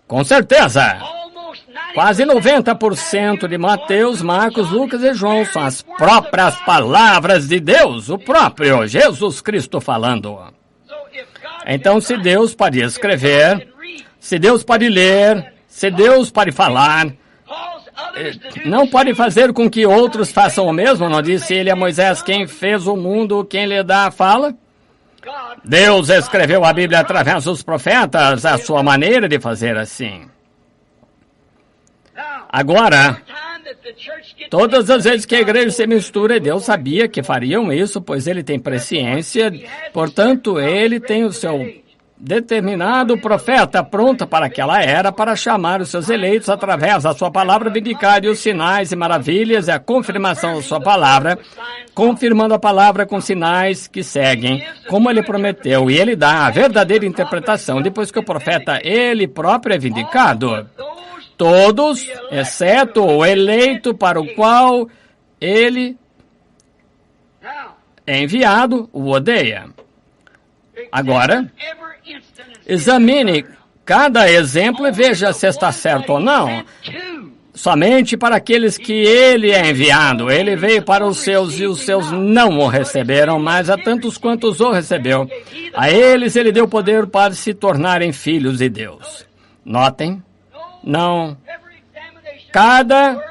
Com certeza. Quase 90% de Mateus, Marcos, Lucas e João são as próprias palavras de Deus, o próprio Jesus Cristo falando. Então, se Deus pode escrever, se Deus pode ler, se Deus pode falar, não pode fazer com que outros façam o mesmo? Não disse ele a Moisés, quem fez o mundo, quem lhe dá a fala? Deus escreveu a Bíblia através dos profetas, a sua maneira de fazer assim. Agora, todas as vezes que a igreja se mistura, Deus sabia que fariam isso, pois ele tem presciência, portanto, ele tem o seu determinado profeta pronto para aquela era, para chamar os seus eleitos através da sua palavra vindicada e os sinais e maravilhas e a confirmação da sua palavra, confirmando a palavra com sinais que seguem, como ele prometeu, e ele dá a verdadeira interpretação depois que o profeta, ele próprio, é vindicado. Todos, exceto o eleito para o qual ele é enviado, o odeia. Agora, examine cada exemplo e veja se está certo ou não. Somente para aqueles que ele é enviado. Ele veio para os seus e os seus não o receberam, mas a tantos quantos o recebeu. A eles ele deu poder para se tornarem filhos de Deus. Notem. Não. Cada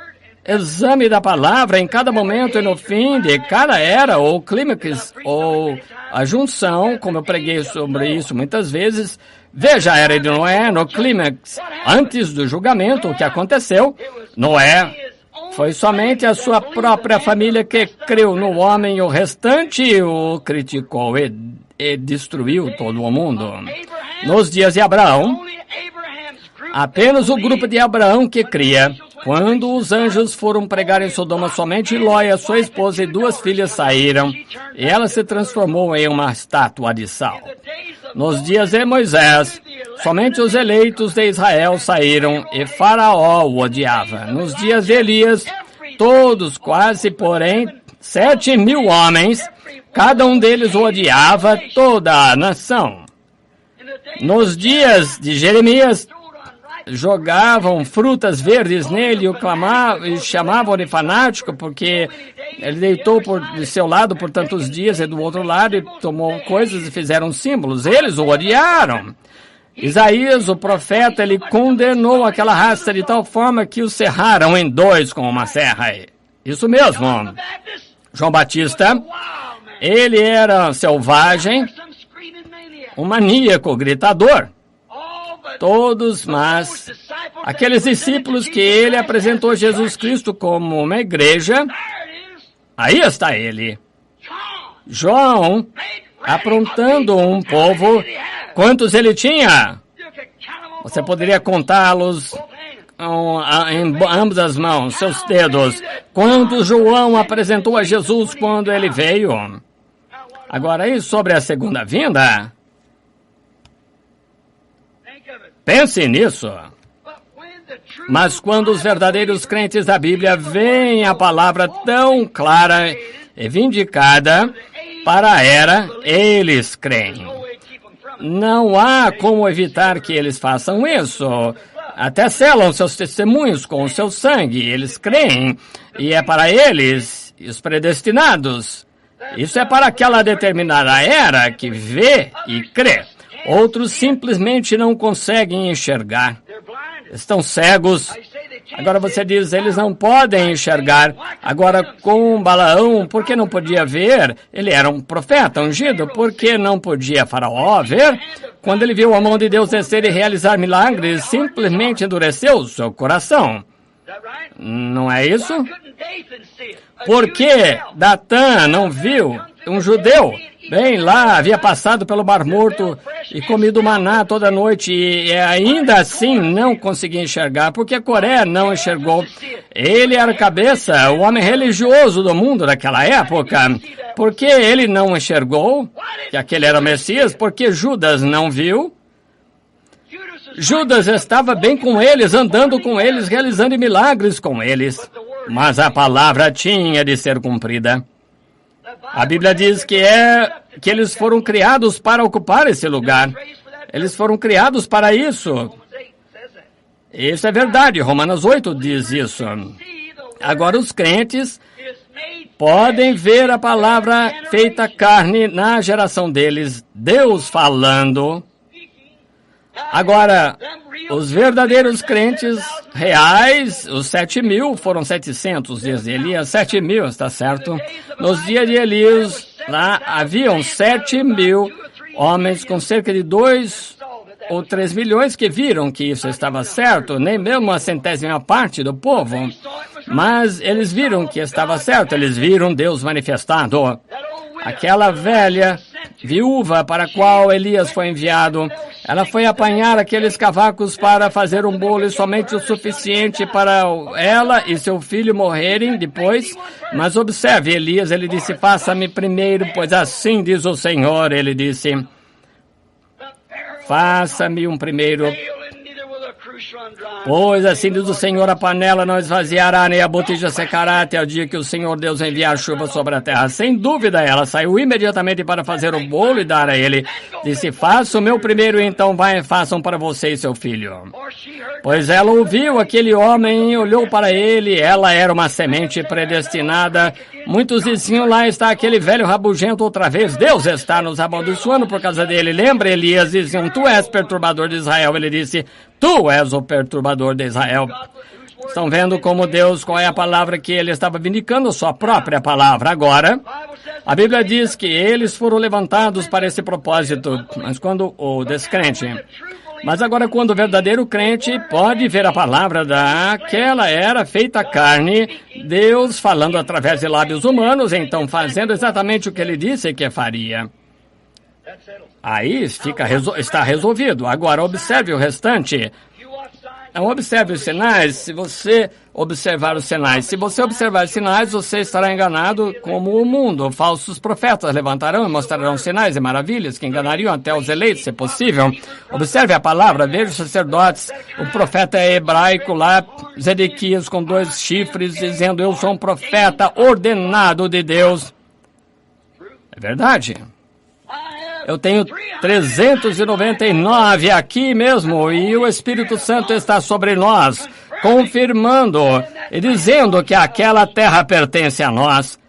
exame da palavra em cada momento e no fim de cada era, ou clímax, ou a junção, como eu preguei sobre isso muitas vezes. Veja a era de Noé no clímax, antes do julgamento, o que aconteceu. Noé foi somente a sua própria família que creu no homem, e o restante o criticou e destruiu todo o mundo. Nos dias de Abraão, apenas o grupo de Abraão que cria. Quando os anjos foram pregar em Sodoma, somente Ló e a sua esposa e 2 filhas saíram, e ela se transformou em uma estátua de sal. Nos dias de Moisés, somente os eleitos de Israel saíram, e Faraó o odiava. Nos dias de Elias, todos quase, porém, 7.000 homens, cada um deles o odiava, toda a nação. Nos dias de Jeremias, jogavam frutas verdes nele e chamavam de fanático, porque ele deitou de seu lado por tantos dias e do outro lado e tomou coisas e fizeram símbolos. Eles o odiaram. Isaías, o profeta, ele condenou aquela raça de tal forma que o serraram em 2 com uma serra. Isso mesmo. João Batista, ele era selvagem, um maníaco, gritador. Todos, mas aqueles discípulos que ele apresentou Jesus Cristo como uma igreja, aí está ele. João, aprontando um povo, quantos ele tinha? Você poderia contá-los em ambas as mãos, seus dedos. Quantos João apresentou a Jesus quando ele veio? Agora, e sobre a segunda vinda? Pense nisso. Mas quando os verdadeiros crentes da Bíblia veem a palavra tão clara e vindicada para a era, eles creem. Não há como evitar que eles façam isso. Até selam seus testemunhos com o seu sangue. Eles creem. E é para eles, os predestinados. Isso é para aquela determinada era que vê e crê. Outros simplesmente não conseguem enxergar. Estão cegos. Agora você diz, eles não podem enxergar. Agora com Balaão, por que não podia ver? Ele era um profeta ungido. Por que não podia Faraó ver? Quando ele viu a mão de Deus descer e realizar milagres, simplesmente endureceu o seu coração. Não é isso? Por que Datã não viu um judeu? Bem, lá havia passado pelo Mar Morto e comido maná toda noite e ainda assim não conseguia enxergar, porque Coré não enxergou. Ele era a cabeça, o homem religioso do mundo daquela época. Por que ele não enxergou que aquele era o Messias? Porque Judas não viu. Judas estava bem com eles, andando com eles, realizando milagres com eles. Mas a palavra tinha de ser cumprida. A Bíblia diz que eles foram criados para ocupar esse lugar. Eles foram criados para isso. Isso é verdade. Romanos 8 diz isso. Agora os crentes podem ver a palavra feita carne na geração deles. Deus falando. Agora, os verdadeiros crentes reais, os 7.000, foram 700 dias de Elias, 7.000, está certo? Nos dias de Elias, lá haviam 7.000 homens com cerca de 2 ou 3 milhões que viram que isso estava certo, nem mesmo a 100ª parte do povo, mas eles viram que estava certo, eles viram Deus manifestado. Aquela velha viúva para a qual Elias foi enviado, ela foi apanhar aqueles cavacos para fazer um bolo e somente o suficiente para ela e seu filho morrerem depois. Mas observe, Elias, ele disse, faça-me primeiro, pois assim diz o Senhor. Ele disse, faça-me um primeiro, pois assim diz o Senhor, a panela não esvaziará, nem a botija secará até o dia que o Senhor Deus enviar chuva sobre a terra. Sem dúvida, ela saiu imediatamente para fazer o bolo e dar a ele. Disse, faça o meu primeiro, então vai e façam para você e seu filho. Pois ela ouviu aquele homem e olhou para ele. Ela era uma semente predestinada. Muitos diziam, lá está aquele velho rabugento outra vez. Deus está nos amaldiçoando por causa dele. Lembra, Elias? Diziam, tu és perturbador de Israel. Ele disse, tu és o perturbador de Israel. Estão vendo como Deus, qual é a palavra que ele estava vindicando? Sua própria palavra. Agora, a Bíblia diz que eles foram levantados para esse propósito, mas quando o descrente... Mas agora, quando o verdadeiro crente pode ver a palavra daquela era feita carne, Deus falando através de lábios humanos, então fazendo exatamente o que ele disse que faria. Aí está resolvido. Agora, observe o restante. Não observe os sinais. Se você observar os sinais, os sinais, você estará enganado como o mundo. Falsos profetas levantarão e mostrarão sinais e maravilhas que enganariam até os eleitos, se possível. Observe a palavra, veja os sacerdotes, o profeta hebraico lá, Zedequias com 2 chifres, dizendo: eu sou um profeta ordenado de Deus. É verdade. Eu tenho 399 aqui mesmo, e o Espírito Santo está sobre nós, confirmando e dizendo que aquela terra pertence a nós.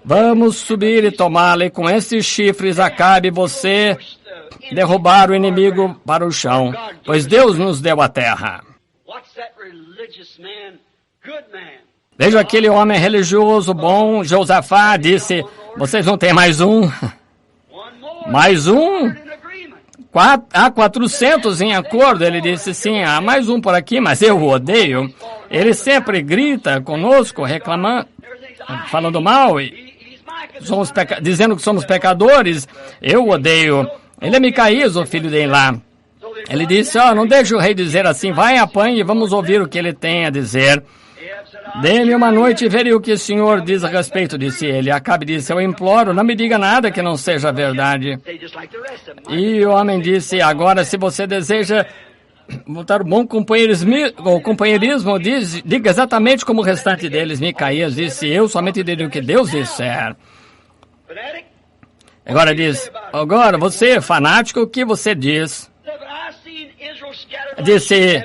Vamos subir e tomá-la, e com esses chifres acabe você derrubar o inimigo para o chão, pois Deus nos deu a terra. Veja aquele homem religioso bom, Josafá, disse: vocês não têm mais um? Mais um? Há 400 em acordo. Ele disse: sim, há mais um por aqui, mas eu o odeio. Ele sempre grita conosco, reclamando, falando mal, dizendo que somos pecadores. Eu o odeio. Ele é Micaías, o filho de Elá. Ele disse: não deixe o rei dizer assim, vai, apanhe e vamos ouvir o que ele tem a dizer. Dê-me uma noite e verei o que o Senhor diz a respeito, disse ele. Acabe disse: eu imploro, não me diga nada que não seja verdade. E o homem disse: agora, se você deseja voltar o bom companheirismo, diga exatamente como o restante deles. Micaías disse: eu somente direi o que Deus disser. Agora diz: agora, você, fanático, o que você diz? Disse: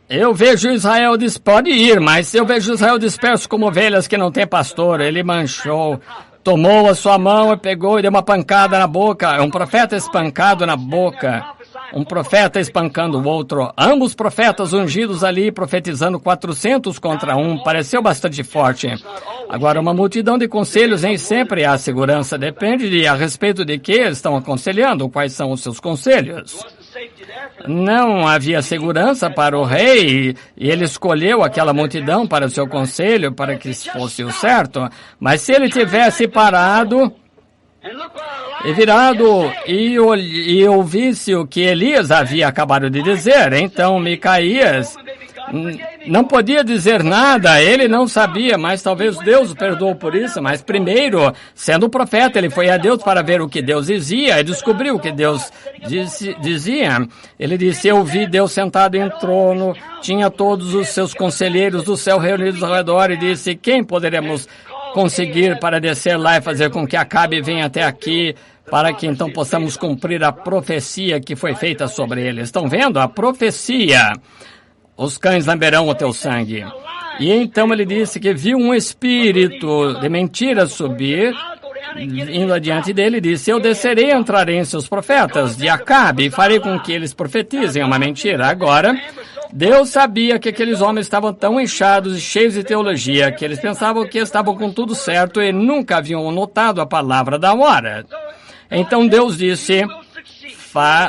eu vejo Israel pode ir, mas eu vejo Israel disperso como ovelhas que não tem pastor. Ele manchou, tomou a sua mão e pegou e deu uma pancada na boca. Um profeta espancado na boca. Um profeta espancando o outro. Ambos profetas ungidos ali, profetizando 400 contra 1. Pareceu bastante forte. Agora, uma multidão de conselhos nem sempre há segurança. Depende de a respeito de que eles estão aconselhando, quais são os seus conselhos. Não havia segurança para o rei, e ele escolheu aquela multidão para o seu conselho, para que fosse o certo. Mas se ele tivesse parado e virado e ouvisse o que Elias havia acabado de dizer, então Micaías não podia dizer nada, ele não sabia, mas talvez Deus o perdoou por isso. Mas primeiro, sendo profeta, ele foi a Deus para ver o que Deus dizia e descobriu o que Deus dizia. Ele disse: eu vi Deus sentado em trono, tinha todos os seus conselheiros do céu reunidos ao redor, e disse: quem poderemos conseguir para descer lá e fazer com que Acabe venha até aqui, para que então possamos cumprir a profecia que foi feita sobre ele. Estão vendo? A profecia. Os cães lamberão o teu sangue. E então ele disse que viu um espírito de mentira subir, indo adiante dele, disse: eu descerei e entrarei em seus profetas de Acabe e farei com que eles profetizem uma mentira. Agora, Deus sabia que aqueles homens estavam tão inchados e cheios de teologia que eles pensavam que estavam com tudo certo e nunca haviam notado a palavra da hora. Então Deus disse: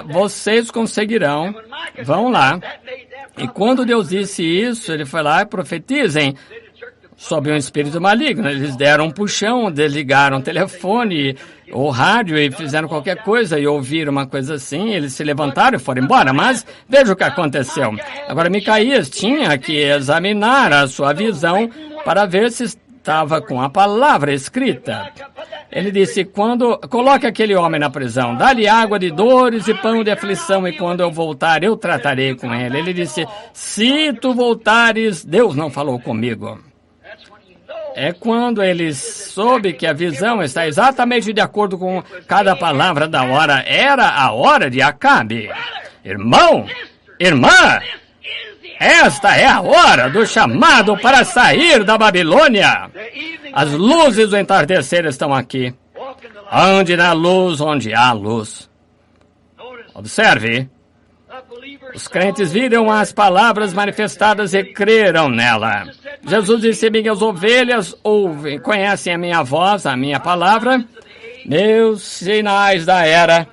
vocês conseguirão, vão lá. E quando Deus disse isso, ele foi lá e profetizem sobre um espírito maligno. Eles deram um puxão, desligaram o telefone, o rádio e fizeram qualquer coisa e ouviram uma coisa assim. Eles se levantaram e foram embora. Mas veja o que aconteceu. Agora, Micaías tinha que examinar a sua visão para ver se estava com a palavra escrita. Ele disse: coloque aquele homem na prisão, dá-lhe água de dores e pão de aflição, e quando eu voltar, eu tratarei com ele. Ele disse: se tu voltares, Deus não falou comigo. É quando ele soube que a visão está exatamente de acordo com cada palavra da hora. Era a hora de Acabe. Irmão, irmã, esta é a hora do chamado para sair da Babilônia. As luzes do entardecer estão aqui. Ande na luz onde há luz. Observe. Os crentes viram as palavras manifestadas e creram nela. Jesus disse: minhas ovelhas ouvem, conhecem a minha voz, a minha palavra, meus sinais da era,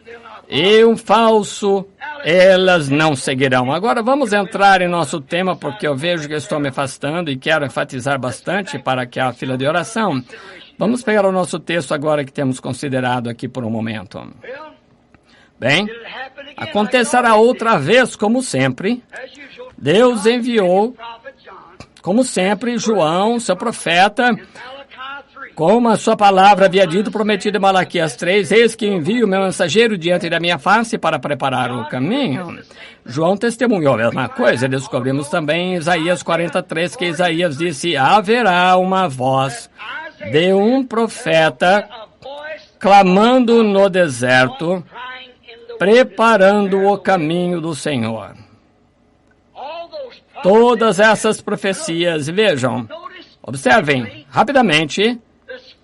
e um falso elas não seguirão. Agora vamos entrar em nosso tema, porque eu vejo que estou me afastando e quero enfatizar bastante para que a fila de oração. Vamos pegar o nosso texto agora que temos considerado aqui por um momento. Bem, acontecerá outra vez, como sempre. Deus enviou, como sempre, João, seu profeta, como a sua palavra havia dito, prometido em Malaquias 3, eis que envio o meu mensageiro diante da minha face para preparar o caminho. João testemunhou a mesma coisa. Descobrimos também em Isaías 43 que Isaías disse: haverá uma voz de um profeta clamando no deserto, preparando o caminho do Senhor. Todas essas profecias, vejam, observem rapidamente,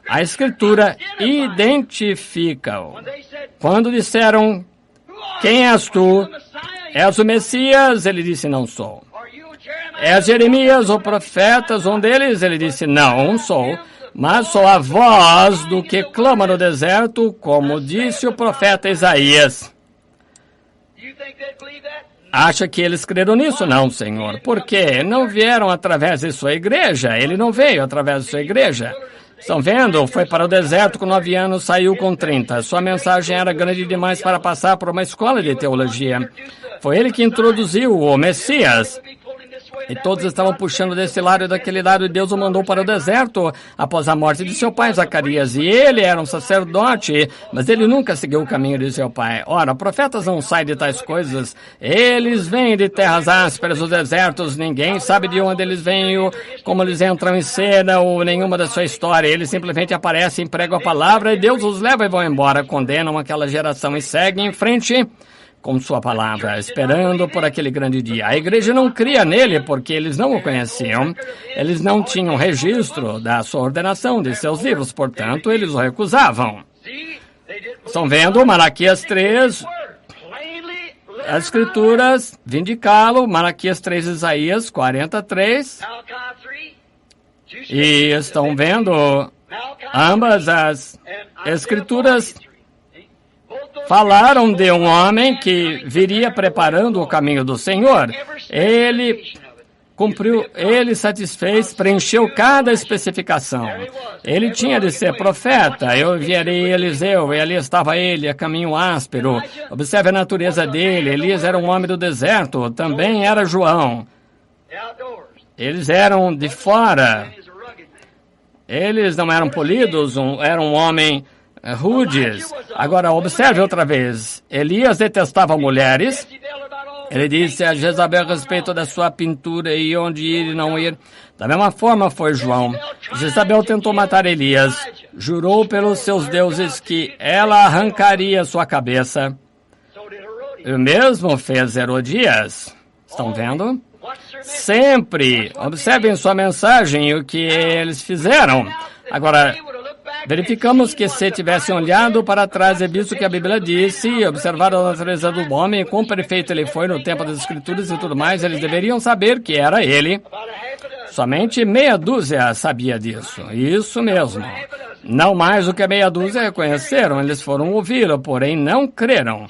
a Escritura identifica. Quando disseram: quem és tu? És o Messias? Ele disse: não sou. És Jeremias, o profeta? Um deles? Ele disse: não sou. Mas sou a voz do que clama no deserto, como disse o profeta Isaías. Acha que eles creram nisso? Não, Senhor. Por quê? Não vieram através de sua igreja. Ele não veio através de sua igreja. Estão vendo? Foi para o deserto com 9 anos, saiu com 30. Sua mensagem era grande demais para passar por uma escola de teologia. Foi ele que introduziu o Messias. E todos estavam puxando desse lado e daquele lado, e Deus o mandou para o deserto após a morte de seu pai, Zacarias. E ele era um sacerdote, mas ele nunca seguiu o caminho de seu pai. Ora, profetas não saem de tais coisas. Eles vêm de terras ásperas, os desertos. Ninguém sabe de onde eles vêm, como eles entram em cena, ou nenhuma da sua história. Eles simplesmente aparecem, pregam a palavra, e Deus os leva e vão embora. Condenam aquela geração e seguem em frente com sua palavra, esperando por aquele grande dia. A igreja não cria nele porque eles não o conheciam. Eles não tinham registro da sua ordenação, de seus livros, portanto, eles o recusavam. Estão vendo? Malaquias 3, as Escrituras vindicá-lo, Malaquias 3, Isaías 43. E estão vendo ambas as Escrituras falaram de um homem que viria preparando o caminho do Senhor. Ele cumpriu, ele satisfez, preencheu cada especificação. Ele tinha de ser profeta. Eu enviarei Eliseu, e ali estava ele, a caminho áspero. Observe a natureza dele. Elias era um homem do deserto, também era João. Eles eram de fora. Eles não eram polidos, era um homem rudes. Agora, observe outra vez. Elias detestava mulheres. Ele disse a Jezabel a respeito da sua pintura e onde ir e não ir. Da mesma forma foi João. Jezabel tentou matar Elias. Jurou pelos seus deuses que ela arrancaria sua cabeça. E o mesmo fez Herodias. Estão vendo? Sempre. Observem sua mensagem e o que eles fizeram. Agora, verificamos que se tivessem olhado para trás e visto que a Bíblia disse, e observado a natureza do homem, quão perfeito ele foi no tempo das Escrituras e tudo mais, eles deveriam saber que era ele. Somente meia dúzia sabia disso. Isso mesmo. Não mais do que meia dúzia reconheceram, eles foram ouvi-lo, porém não creram.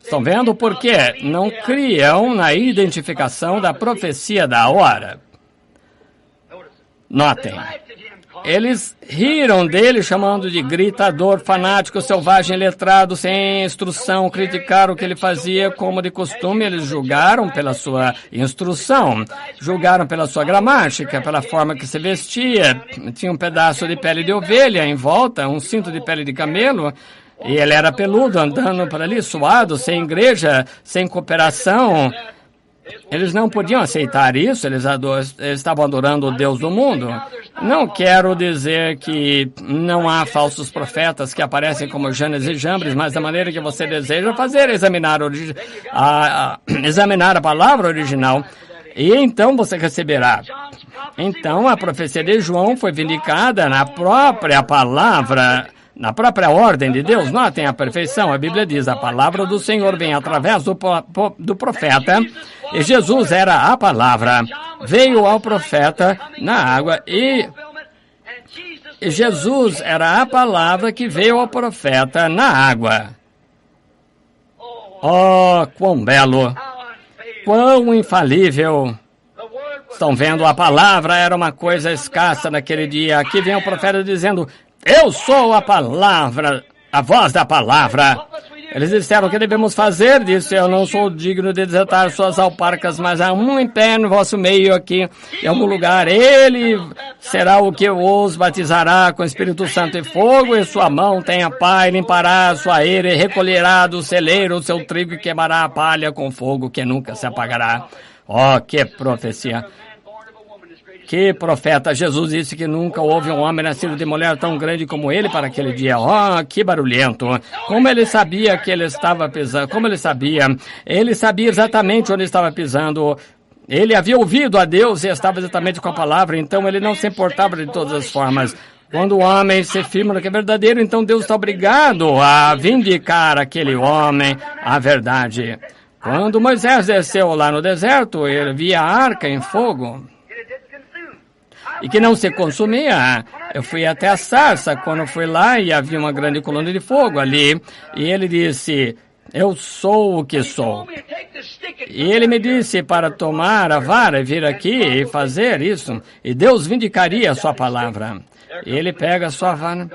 Estão vendo por quê? Não criam na identificação da profecia da hora. Notem. Eles riram dele, chamando de gritador, fanático, selvagem, letrado, sem instrução, criticaram o que ele fazia como de costume. Eles julgaram pela sua instrução, julgaram pela sua gramática, pela forma que se vestia. Tinha um pedaço de pele de ovelha em volta, um cinto de pele de camelo, e ele era peludo, andando por ali, suado, sem igreja, sem cooperação. Eles não podiam aceitar isso, eles estavam adorando o Deus do mundo. Não quero dizer que não há falsos profetas que aparecem como Janes e Jambres, mas da maneira que você deseja fazer, examinar a palavra original, e então você receberá. Então a profecia de João foi vindicada na própria palavra na própria ordem de Deus. Notem a perfeição. A Bíblia diz, a palavra do Senhor vem através do profeta, e Jesus era a palavra. Veio ao profeta na água, e Jesus era a palavra que veio ao profeta na água. Oh, quão belo, quão infalível. Estão vendo, a palavra era uma coisa escassa naquele dia. Aqui vem o profeta dizendo, eu sou a palavra, a voz da palavra. Eles disseram, o que devemos fazer? Disse, eu não sou digno de desatar suas alparcas, mas há um em pé no vosso meio aqui, em algum lugar. Ele será o que os batizará com Espírito Santo e fogo, e sua mão tem a pá, e limpará a sua eira, e recolherá do celeiro o seu trigo, e queimará a palha com fogo, que nunca se apagará. Oh, que profecia! Que profeta! Jesus disse que nunca houve um homem nascido de mulher tão grande como ele para aquele dia. Oh, que barulhento! Como ele sabia que ele estava pisando, como ele sabia? Ele sabia exatamente onde estava pisando. Ele havia ouvido a Deus e estava exatamente com a palavra, então ele não se importava de todas as formas. Quando o homem se firma no que é verdadeiro, então Deus está obrigado a vindicar aquele homem a verdade. Quando Moisés desceu lá no deserto, ele via a arca em fogo e que não se consumia. Eu fui até a sarça quando fui lá e havia uma grande coluna de fogo ali. E ele disse, eu sou o que sou. E ele me disse para tomar a vara e vir aqui e fazer isso. E Deus vindicaria a sua palavra. E ele pega a sua vara.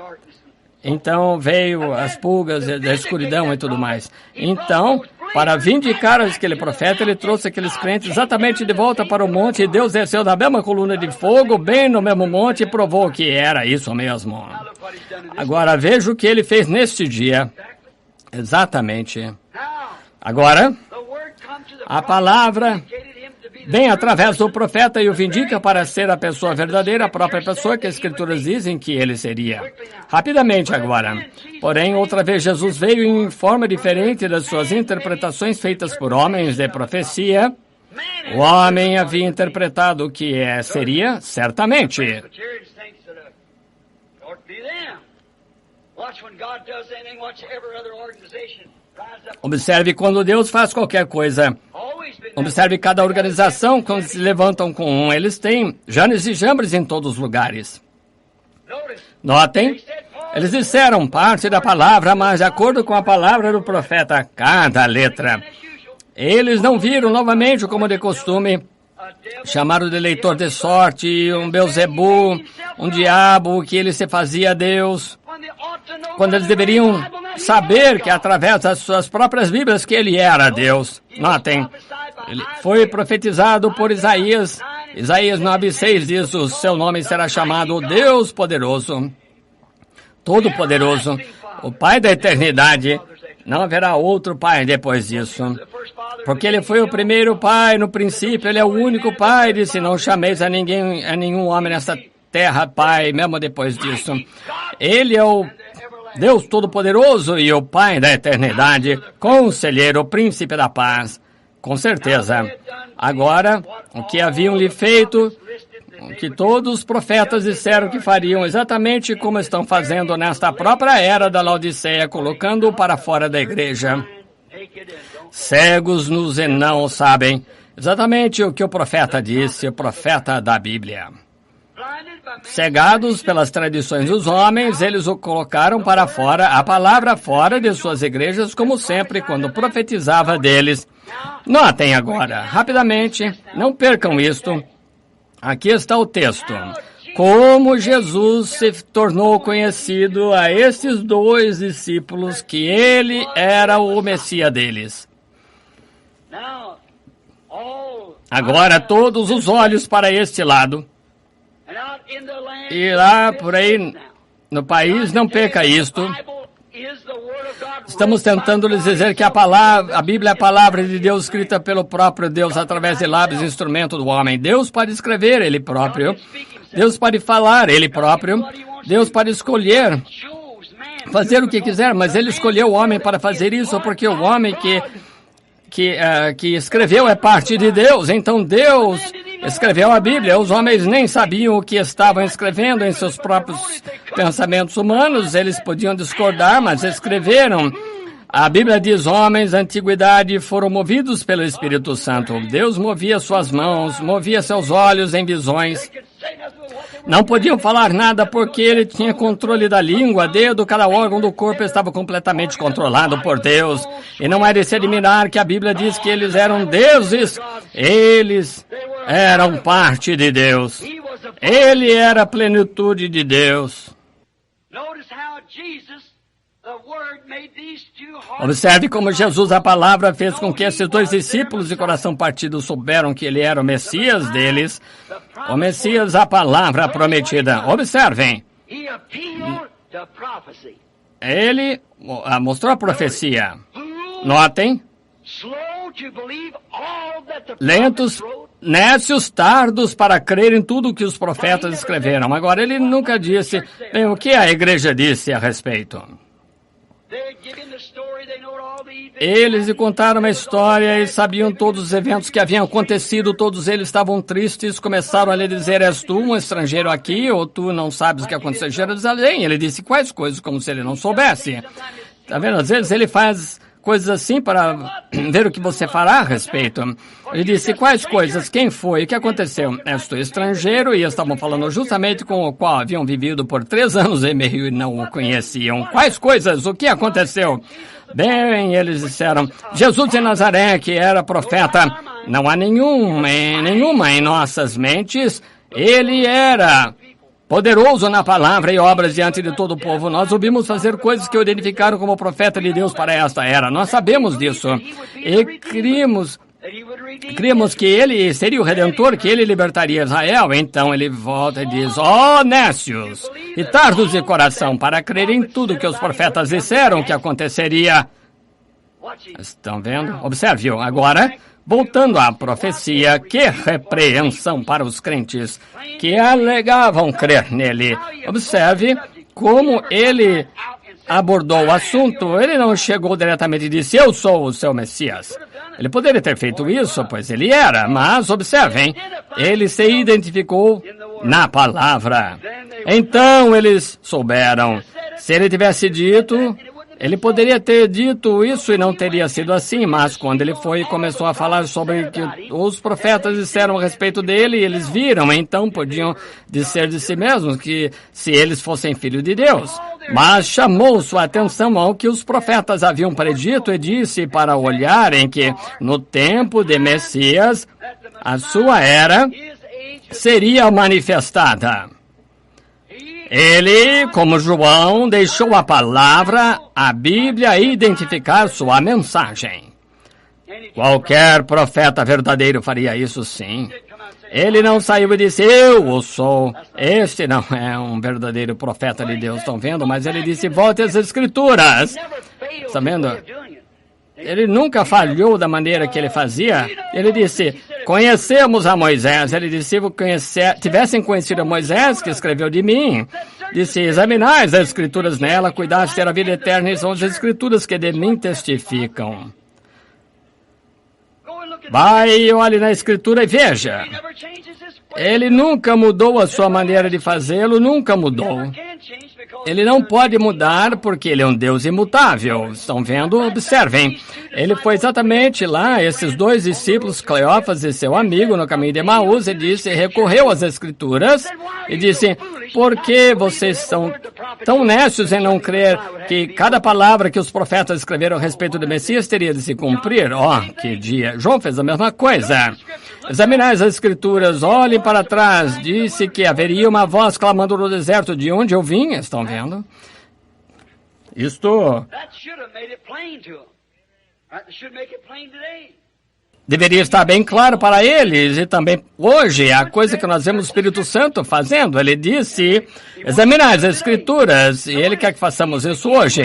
Então veio as pulgas da escuridão e tudo mais. Então, para vindicar aquele profeta, ele trouxe aqueles crentes exatamente de volta para o monte, e Deus desceu da mesma coluna de fogo, bem no mesmo monte, e provou que era isso mesmo. Agora, veja o que ele fez neste dia. Exatamente. Agora, a palavra vem através do profeta e o vindica para ser a pessoa verdadeira, a própria pessoa que as Escrituras dizem que ele seria. Rapidamente agora. Porém, outra vez Jesus veio em forma diferente das suas interpretações feitas por homens de profecia. O homem havia interpretado o que seria, certamente. Observe quando Deus faz qualquer coisa. Observe cada organização, quando se levantam com um, eles têm Janes e Jambres em todos os lugares. Notem, eles disseram parte da palavra, mas de acordo com a palavra do profeta, cada letra. Eles não viram novamente, como de costume, chamaram de leitor de sorte, um Beuzebu, um diabo, que ele se fazia a Deus, quando eles deveriam saber que através das suas próprias Bíblias que ele era Deus. Notem, ele foi profetizado por Isaías. Isaías 9:6 diz, o seu nome será chamado Deus Poderoso, Todo-Poderoso, o Pai da eternidade. Não haverá outro pai depois disso. Porque ele foi o primeiro pai no princípio, ele é o único pai. Disse, não chameis a nenhum homem nessa terra pai, mesmo depois disso. Ele é o Deus Todo-Poderoso e o Pai da eternidade, Conselheiro, Príncipe da Paz. Com certeza. Agora, o que haviam lhe feito, o que todos os profetas disseram que fariam, exatamente como estão fazendo nesta própria era da Laodiceia, colocando-o para fora da igreja. Cegos nos e não sabem. Exatamente o que o profeta disse, o profeta da Bíblia. Cegados pelas tradições dos homens, eles o colocaram para fora, a palavra fora de suas igrejas, como sempre, quando profetizava deles. Notem agora, rapidamente, não percam isto. Aqui está o texto. Como Jesus se tornou conhecido a estes dois discípulos que ele era o Messias deles. Agora todos os olhos para este lado. E lá por aí no país não perca isto. Estamos tentando lhes dizer que a Bíblia é a palavra de Deus escrita pelo próprio Deus através de lábios, instrumento do homem. Deus pode escrever, Ele próprio. Deus pode falar, Ele próprio. Deus pode escolher fazer o que quiser, mas Ele escolheu o homem para fazer isso, porque o homem que escreveu é parte de Deus. Então Deus escreveu a Bíblia. Os homens nem sabiam o que estavam escrevendo em seus próprios pensamentos humanos. Eles podiam discordar, mas escreveram. A Bíblia diz, homens da antiguidade foram movidos pelo Espírito Santo. Deus movia suas mãos, movia seus olhos em visões. Não podiam falar nada porque ele tinha controle da língua, dedo, cada órgão do corpo estava completamente controlado por Deus. E não é de se admirar que a Bíblia diz que eles eram deuses. Eles eram parte de Deus. Ele era a plenitude de Deus. Observe como Jesus, a palavra, fez com que esses dois discípulos de coração partido souberam que ele era o Messias deles. O Messias, a palavra prometida. Observem. Ele mostrou a profecia. Notem. Lentos, nécios, tardos para crer em tudo que os profetas escreveram. Agora, ele nunca disse, bem, o que a igreja disse a respeito. Eles lhe contaram uma história e sabiam todos os eventos que haviam acontecido. Todos eles estavam tristes. Começaram a lhe dizer, és tu um estrangeiro aqui ou tu não sabes o que aconteceu em Jerusalém? Ele disse quais coisas, como se ele não soubesse. Está vendo? Às vezes ele faz coisas assim para ver o que você fará a respeito. Ele disse, quais coisas? Quem foi? O que aconteceu? És tu estrangeiro? E estavam falando justamente com o qual haviam vivido por 3 anos e meio e não o conheciam. Quais coisas? O que aconteceu? Bem, eles disseram, Jesus de Nazaré, que era profeta, não há nenhuma em nossas mentes. Ele era poderoso na palavra e obras diante de todo o povo. Nós ouvimos fazer coisas que o identificaram como profeta de Deus para esta era. Nós sabemos disso. E críamos que ele seria o Redentor, que ele libertaria Israel. Então ele volta e diz, ó nécios e tardos de coração, para crer em tudo que os profetas disseram que aconteceria. Estão vendo? Observe, agora, voltando à profecia, que repreensão para os crentes que alegavam crer nele. Observe como ele abordou o assunto. Ele não chegou diretamente e disse, eu sou o seu Messias. Ele poderia ter feito isso, pois ele era, mas observem, ele se identificou na palavra. Então eles souberam. Se ele tivesse dito, ele poderia ter dito isso e não teria sido assim, mas quando ele foi e começou a falar sobre o que os profetas disseram a respeito dele, eles viram, então podiam dizer de si mesmos que se eles fossem filhos de Deus. Mas chamou sua atenção ao que os profetas haviam predito e disse para olharem que no tempo de Messias, a sua era seria manifestada. Ele, como João, deixou a palavra, a Bíblia, identificar sua mensagem. Qualquer profeta verdadeiro faria isso, sim. Ele não saiu e disse, eu o sou. Este não é um verdadeiro profeta de Deus, estão vendo? Mas ele disse, volte às Escrituras. Está vendo? Ele nunca falhou da maneira que ele fazia. Ele disse, conhecemos a Moisés. Ele disse, se tivessem conhecido a Moisés, que escreveu de mim, disse, examinais as Escrituras nela, cuidar de ter a vida eterna, e são as Escrituras que de mim testificam. Vai e olhe na Escritura e veja. Ele nunca mudou a sua maneira de fazê-lo, nunca mudou. Ele não pode mudar porque ele é um Deus imutável. Estão vendo? Observem. Ele foi exatamente lá, esses dois discípulos, Cleófas e seu amigo, no caminho de Emaús, e disse, recorreu às Escrituras e disse, por que vocês são tão nécios em não crer que cada palavra que os profetas escreveram a respeito do Messias teria de se cumprir? Que dia! João fez a mesma coisa. Examinai as Escrituras, olhem para trás. Disse que haveria uma voz clamando no deserto, de onde eu vim. Estão vendo? Isto deveria estar bem claro para eles, e também hoje, a coisa que nós vemos o Espírito Santo fazendo. Ele disse, examinai as Escrituras, e ele quer que façamos isso hoje.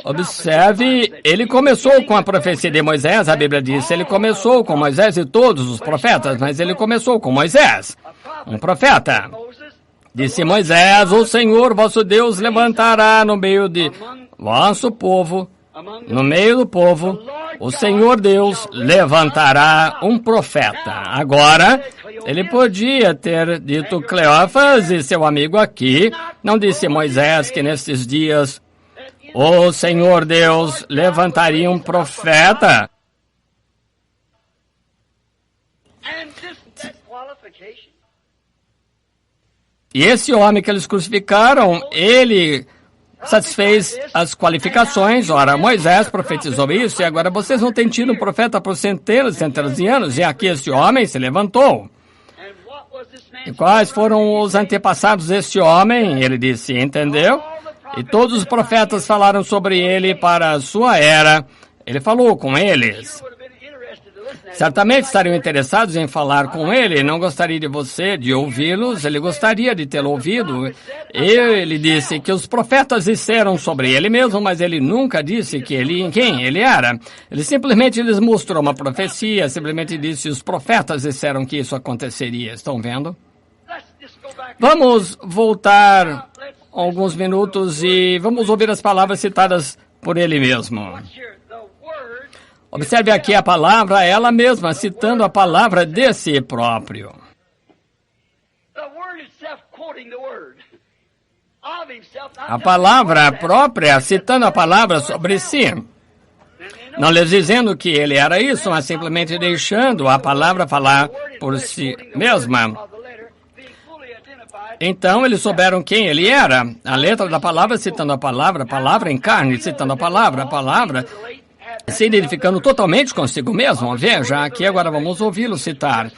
Observe, ele começou com a profecia de Moisés, a Bíblia diz, ele começou com Moisés e todos os profetas, mas ele começou com Moisés, um profeta. Disse Moisés, o Senhor vosso Deus levantará no meio de vosso povo, no meio do povo, o Senhor Deus levantará um profeta. Agora, Ele podia ter dito Cleófas e seu amigo aqui. Não disse Moisés que nesses dias o Senhor Deus levantaria um profeta. E esse homem que eles crucificaram, ele satisfez as qualificações. Ora, Moisés profetizou isso, e agora vocês não têm tido um profeta por centenas e centenas de anos, e aqui esse homem se levantou. E quais foram os antepassados deste homem? Ele disse, entendeu? E todos os profetas falaram sobre ele para a sua era. Ele falou com eles. Certamente estariam interessados em falar com ele. Não gostaria de você, de ouvi-los. Ele gostaria de tê-lo ouvido. Ele disse que os profetas disseram sobre ele mesmo, mas ele nunca disse quem ele era. Ele simplesmente lhes mostrou uma profecia, simplesmente disse os profetas disseram que isso aconteceria. Estão vendo? Vamos voltar alguns minutos e vamos ouvir as palavras citadas por ele mesmo. Observe aqui a palavra, ela mesma, citando a palavra de si próprio. A palavra própria, citando a palavra sobre si. Não lhes dizendo que ele era isso, mas simplesmente deixando a palavra falar por si mesma. Então, eles souberam quem ele era. A letra da palavra citando a palavra em carne, citando a palavra, se identificando totalmente consigo mesmo. Veja, aqui agora vamos ouvi-lo citar.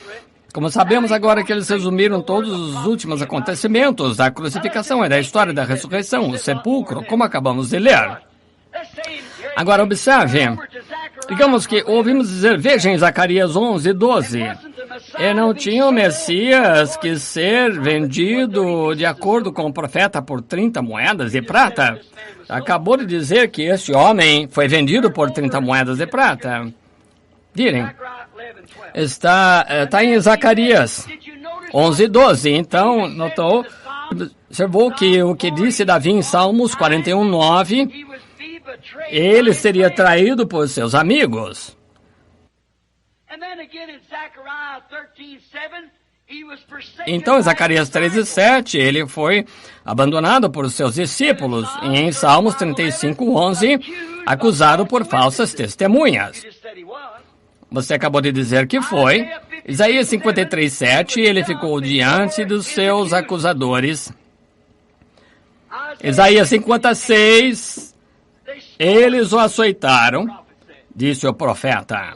Como sabemos agora que eles resumiram todos os últimos acontecimentos da crucificação e da história da ressurreição, o sepulcro, como acabamos de ler. Agora, observe. Digamos que ouvimos dizer, veja em Zacarias 11:12. E não tinha o Messias que ser vendido de acordo com o profeta por 30 moedas de prata? Acabou de dizer que este homem foi vendido por 30 moedas de prata. Direm. Está em Zacarias 11:12. Então, observou que o que disse Davi em Salmos 41:9, ele seria traído por seus amigos. Então, em Zacarias 13:7, ele foi abandonado por seus discípulos. E em Salmos 35:11, acusado por falsas testemunhas. Você acabou de dizer que foi. Isaías 53:7, ele ficou diante dos seus acusadores. Isaías 56, eles o açoitaram, disse o profeta.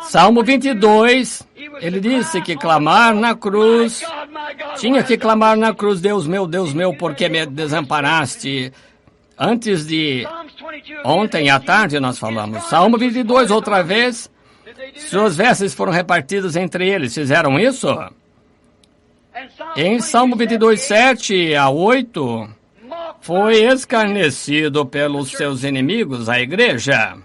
Salmo 22, ele disse que clamar na cruz, tinha que clamar na cruz, Deus meu, por que me desamparaste? Antes de ontem à tarde nós falamos. Salmo 22, outra vez, suas vestes foram repartidas entre eles. Fizeram isso? Em Salmo 22, 7-8, foi escarnecido pelos seus inimigos, a igreja.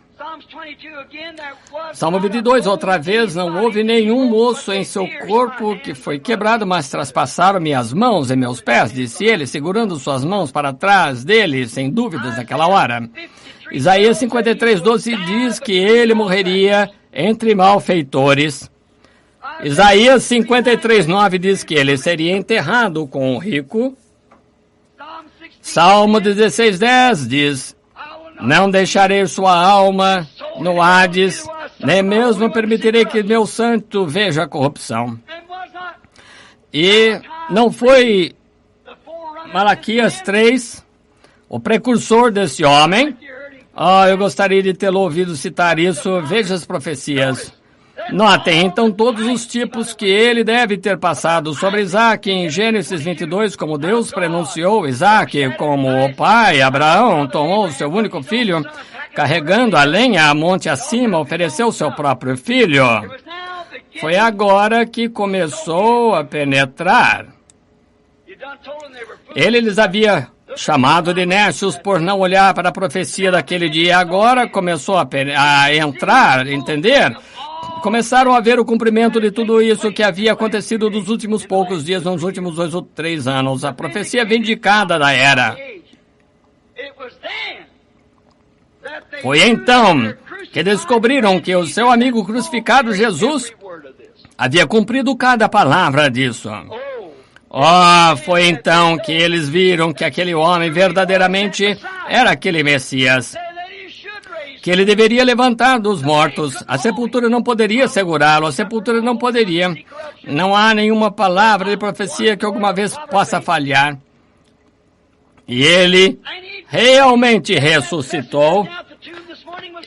Salmo 22, outra vez, não houve nenhum osso em seu corpo que foi quebrado, mas traspassaram-me as mãos e meus pés, disse ele, segurando suas mãos para trás dele, sem dúvidas, naquela hora. Isaías 53:12 diz que ele morreria entre malfeitores. Isaías 53:9 diz que ele seria enterrado com o rico. Salmo 16:10 diz, não deixarei sua alma no Hades, nem mesmo permitirei que meu santo veja a corrupção. E não foi Malaquias 3, o precursor desse homem? Eu gostaria de tê-lo ouvido citar isso. Veja as profecias. Notem, então, todos os tipos que ele deve ter passado sobre Isaac em Gênesis 22, como Deus pronunciou Isaac, como o pai, Abraão, tomou seu único filho, carregando a lenha a monte acima, ofereceu seu próprio filho. Foi agora que começou a penetrar. Ele lhes havia chamado de nécios por não olhar para a profecia daquele dia. Agora começou a entrar, entender? Começaram a ver o cumprimento de tudo isso que havia acontecido nos últimos poucos dias, nos últimos 2 ou 3 anos. A profecia vindicada da era. Foi então que descobriram que o seu amigo crucificado Jesus havia cumprido cada palavra disso. Oh, foi então que eles viram que aquele homem verdadeiramente era aquele Messias, que ele deveria levantar dos mortos. A sepultura não poderia segurá-lo, a sepultura não poderia. Não há nenhuma palavra de profecia que alguma vez possa falhar. E ele realmente ressuscitou.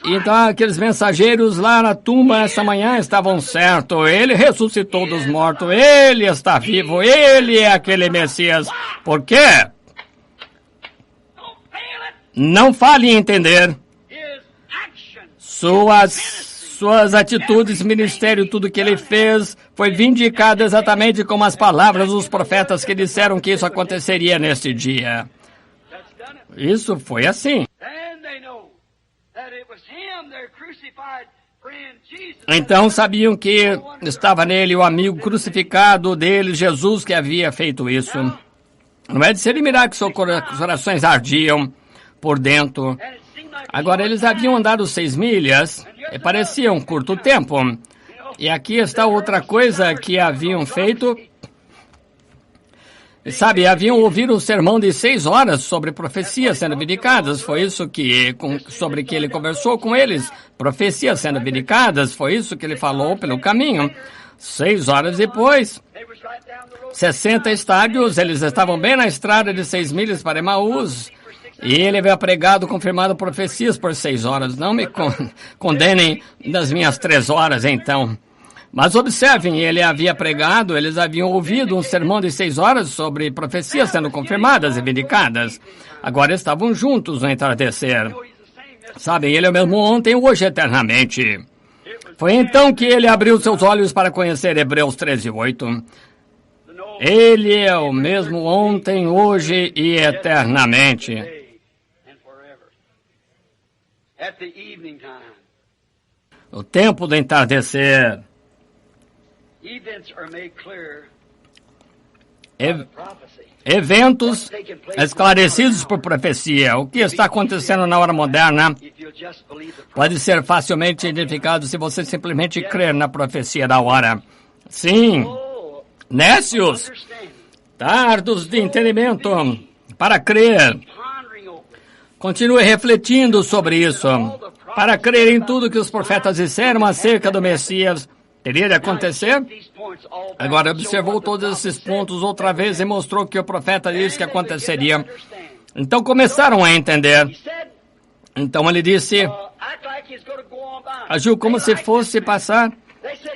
Então aqueles mensageiros lá na tumba essa manhã estavam certos. Ele ressuscitou dos mortos, ele está vivo, ele é aquele Messias. Por quê? Não fale em entender. Suas atitudes, ministério, tudo que ele fez, foi vindicado exatamente como as palavras dos profetas que disseram que isso aconteceria neste dia. Isso foi assim. Então sabiam que estava nele o amigo crucificado dele, Jesus, que havia feito isso. Não é de se admirar que seus corações ardiam por dentro. Agora, eles haviam andado 6 milhas e parecia um curto tempo. E aqui está outra coisa que haviam feito. Sabe, haviam ouvido um sermão de 6 horas sobre profecias sendo vindicadas. Foi isso sobre que ele conversou com eles. Profecias sendo vindicadas, foi isso que ele falou pelo caminho. 6 horas depois, 60 estádios, eles estavam bem na estrada de 6 milhas para Emaús. E ele havia pregado, confirmado profecias por 6 horas. Não me condenem das minhas 3 horas, então. Mas observem, ele havia pregado, eles haviam ouvido um sermão de 6 horas sobre profecias sendo confirmadas e vindicadas. Agora estavam juntos no entardecer. Sabem, ele é o mesmo ontem, hoje, eternamente. Foi então que ele abriu seus olhos para conhecer Hebreus 13:8. Ele é o mesmo ontem, hoje e eternamente. No tempo do entardecer, eventos esclarecidos por profecia. O que está acontecendo na hora moderna pode ser facilmente identificado se você simplesmente crer na profecia da hora. Sim, nécios, tardos de entendimento para crer. Continue refletindo sobre isso, para crer em tudo que os profetas disseram acerca do Messias. Teria de acontecer? Agora observou todos esses pontos outra vez e mostrou que o profeta disse que aconteceria. Então começaram a entender. Então ele disse, agiu como se fosse passar.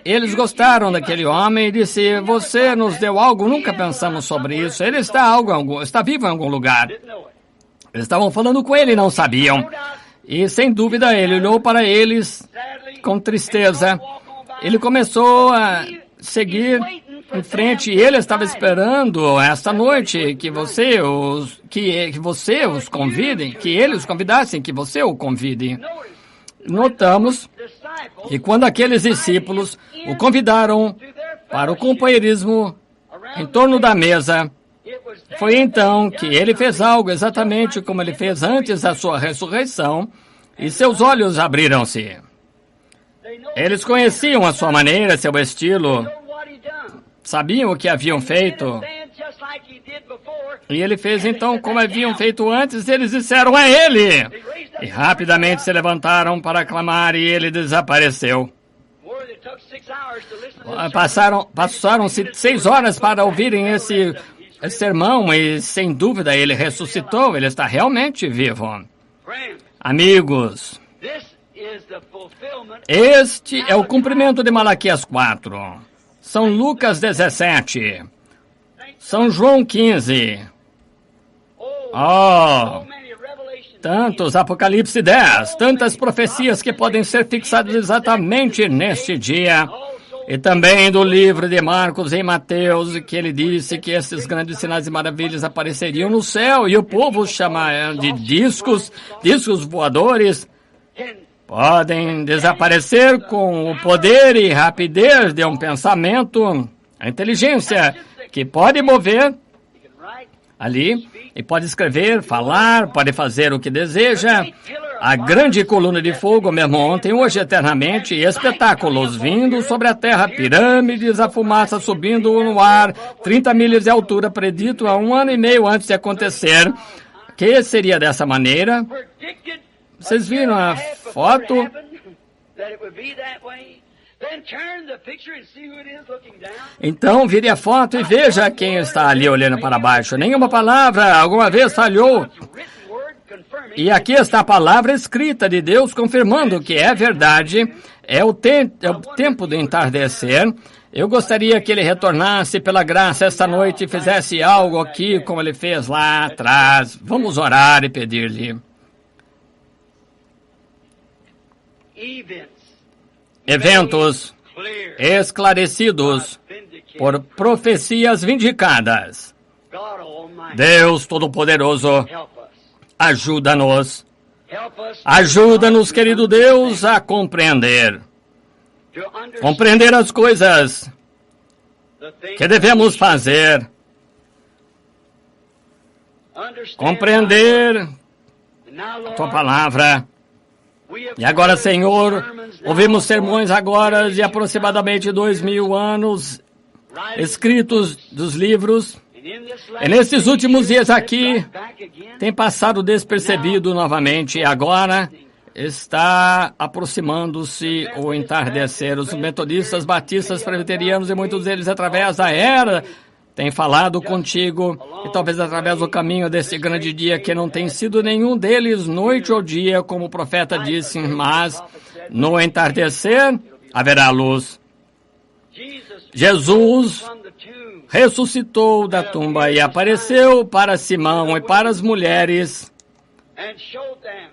Eles gostaram daquele homem e disse, você nos deu algo, nunca pensamos sobre isso. Ele está vivo em algum lugar. Eles estavam falando com ele e não sabiam. E sem dúvida ele olhou para eles com tristeza. Ele começou a seguir em frente e ele estava esperando esta noite que você os convide, que ele os convidassem, que você o convide. Notamos que quando aqueles discípulos o convidaram para o companheirismo em torno da mesa, foi então que ele fez algo exatamente como ele fez antes da sua ressurreição e seus olhos abriram-se. Eles conheciam a sua maneira, seu estilo, sabiam o que haviam feito. E ele fez então como haviam feito antes, eles disseram a ele. E rapidamente se levantaram para clamar e ele desapareceu. Passaram-se 6 horas para ouvirem esse sermão e sem dúvida ele ressuscitou, ele está realmente vivo. Amigos, este é o cumprimento de Malaquias 4, São Lucas 17, São João 15, tantos Apocalipse 10, tantas profecias que podem ser fixadas exatamente neste dia. E também do livro de Marcos e Mateus, que ele disse que esses grandes sinais e maravilhas apareceriam no céu e o povo chama de discos voadores. Podem desaparecer com o poder e rapidez de um pensamento, a inteligência que pode mover ali e pode escrever, falar, pode fazer o que deseja. A grande coluna de fogo, mesmo ontem, hoje eternamente, espetáculos vindo sobre a terra, pirâmides, a fumaça subindo no ar, 30 milhas de altura, predito há 1 ano e meio antes de acontecer, que seria dessa maneira. Vocês viram a foto? Então, vire a foto e veja quem está ali olhando para baixo. Nenhuma palavra alguma vez falhou. E aqui está a palavra escrita de Deus confirmando que é verdade. É o tempo do entardecer. Eu gostaria que ele retornasse pela graça esta noite e fizesse algo aqui como ele fez lá atrás. Vamos orar e pedir-lhe. Eventos esclarecidos por profecias vindicadas. Deus Todo-Poderoso, ajuda-nos. Ajuda-nos, querido Deus, a compreender. Compreender as coisas que devemos fazer. Compreender a tua palavra. E agora, Senhor, ouvimos sermões agora de aproximadamente 2000 anos, escritos dos livros. E nesses últimos dias aqui, tem passado despercebido novamente. E agora está aproximando-se o entardecer. Os metodistas, batistas, presbiterianos e muitos deles, através da era, têm falado contigo, e talvez através do caminho desse grande dia, que não tem sido nenhum deles noite ou dia, como o profeta disse, mas no entardecer haverá luz. Jesus ressuscitou da tumba e apareceu para Simão e para as mulheres.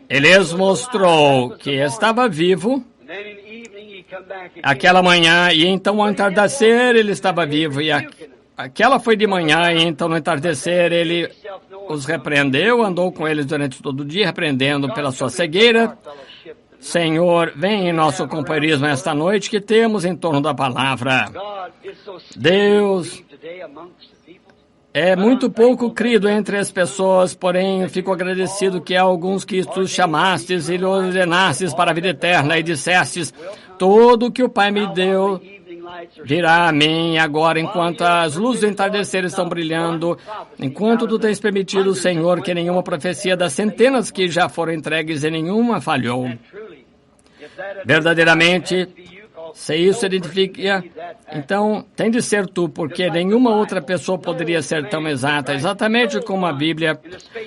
Ele lhes mostrou que estava vivo aquela manhã, e então ao entardecer ele estava vivo, e aquela foi de manhã, e então no entardecer ele os repreendeu, andou com eles durante todo o dia, repreendendo pela sua cegueira. Senhor, vem em nosso companheirismo esta noite que temos em torno da palavra. Deus é muito pouco crido entre as pessoas, porém fico agradecido que há alguns que tu chamastes e lhe ordenastes para a vida eterna e dissestes, tudo o que o Pai me deu virá a mim agora, enquanto as luzes do entardecer estão brilhando, enquanto tu tens permitido, Senhor, que nenhuma profecia das centenas que já foram entregues e nenhuma falhou. Verdadeiramente, se isso identifica, então tem de ser tu, porque nenhuma outra pessoa poderia ser tão exata, exatamente como a Bíblia.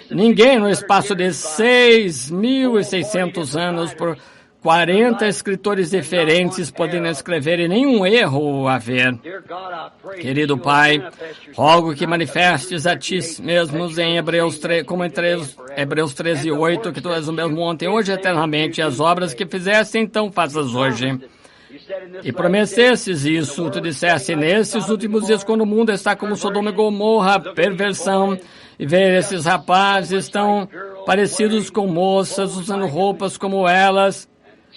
Ninguém no espaço de 6.600 anos, por 40 escritores diferentes podendo escrever e nenhum erro haver. Querido Pai, rogo que manifestes a Ti mesmos em Hebreus 3, como em Hebreus 13:8, que Tu és o mesmo ontem, hoje, eternamente, as obras que fizeste, então faças hoje. E prometestes isso, Tu disseste, nesses últimos dias, quando o mundo está como Sodoma e Gomorra, perversão, e ver esses rapazes tão parecidos com moças, usando roupas como elas,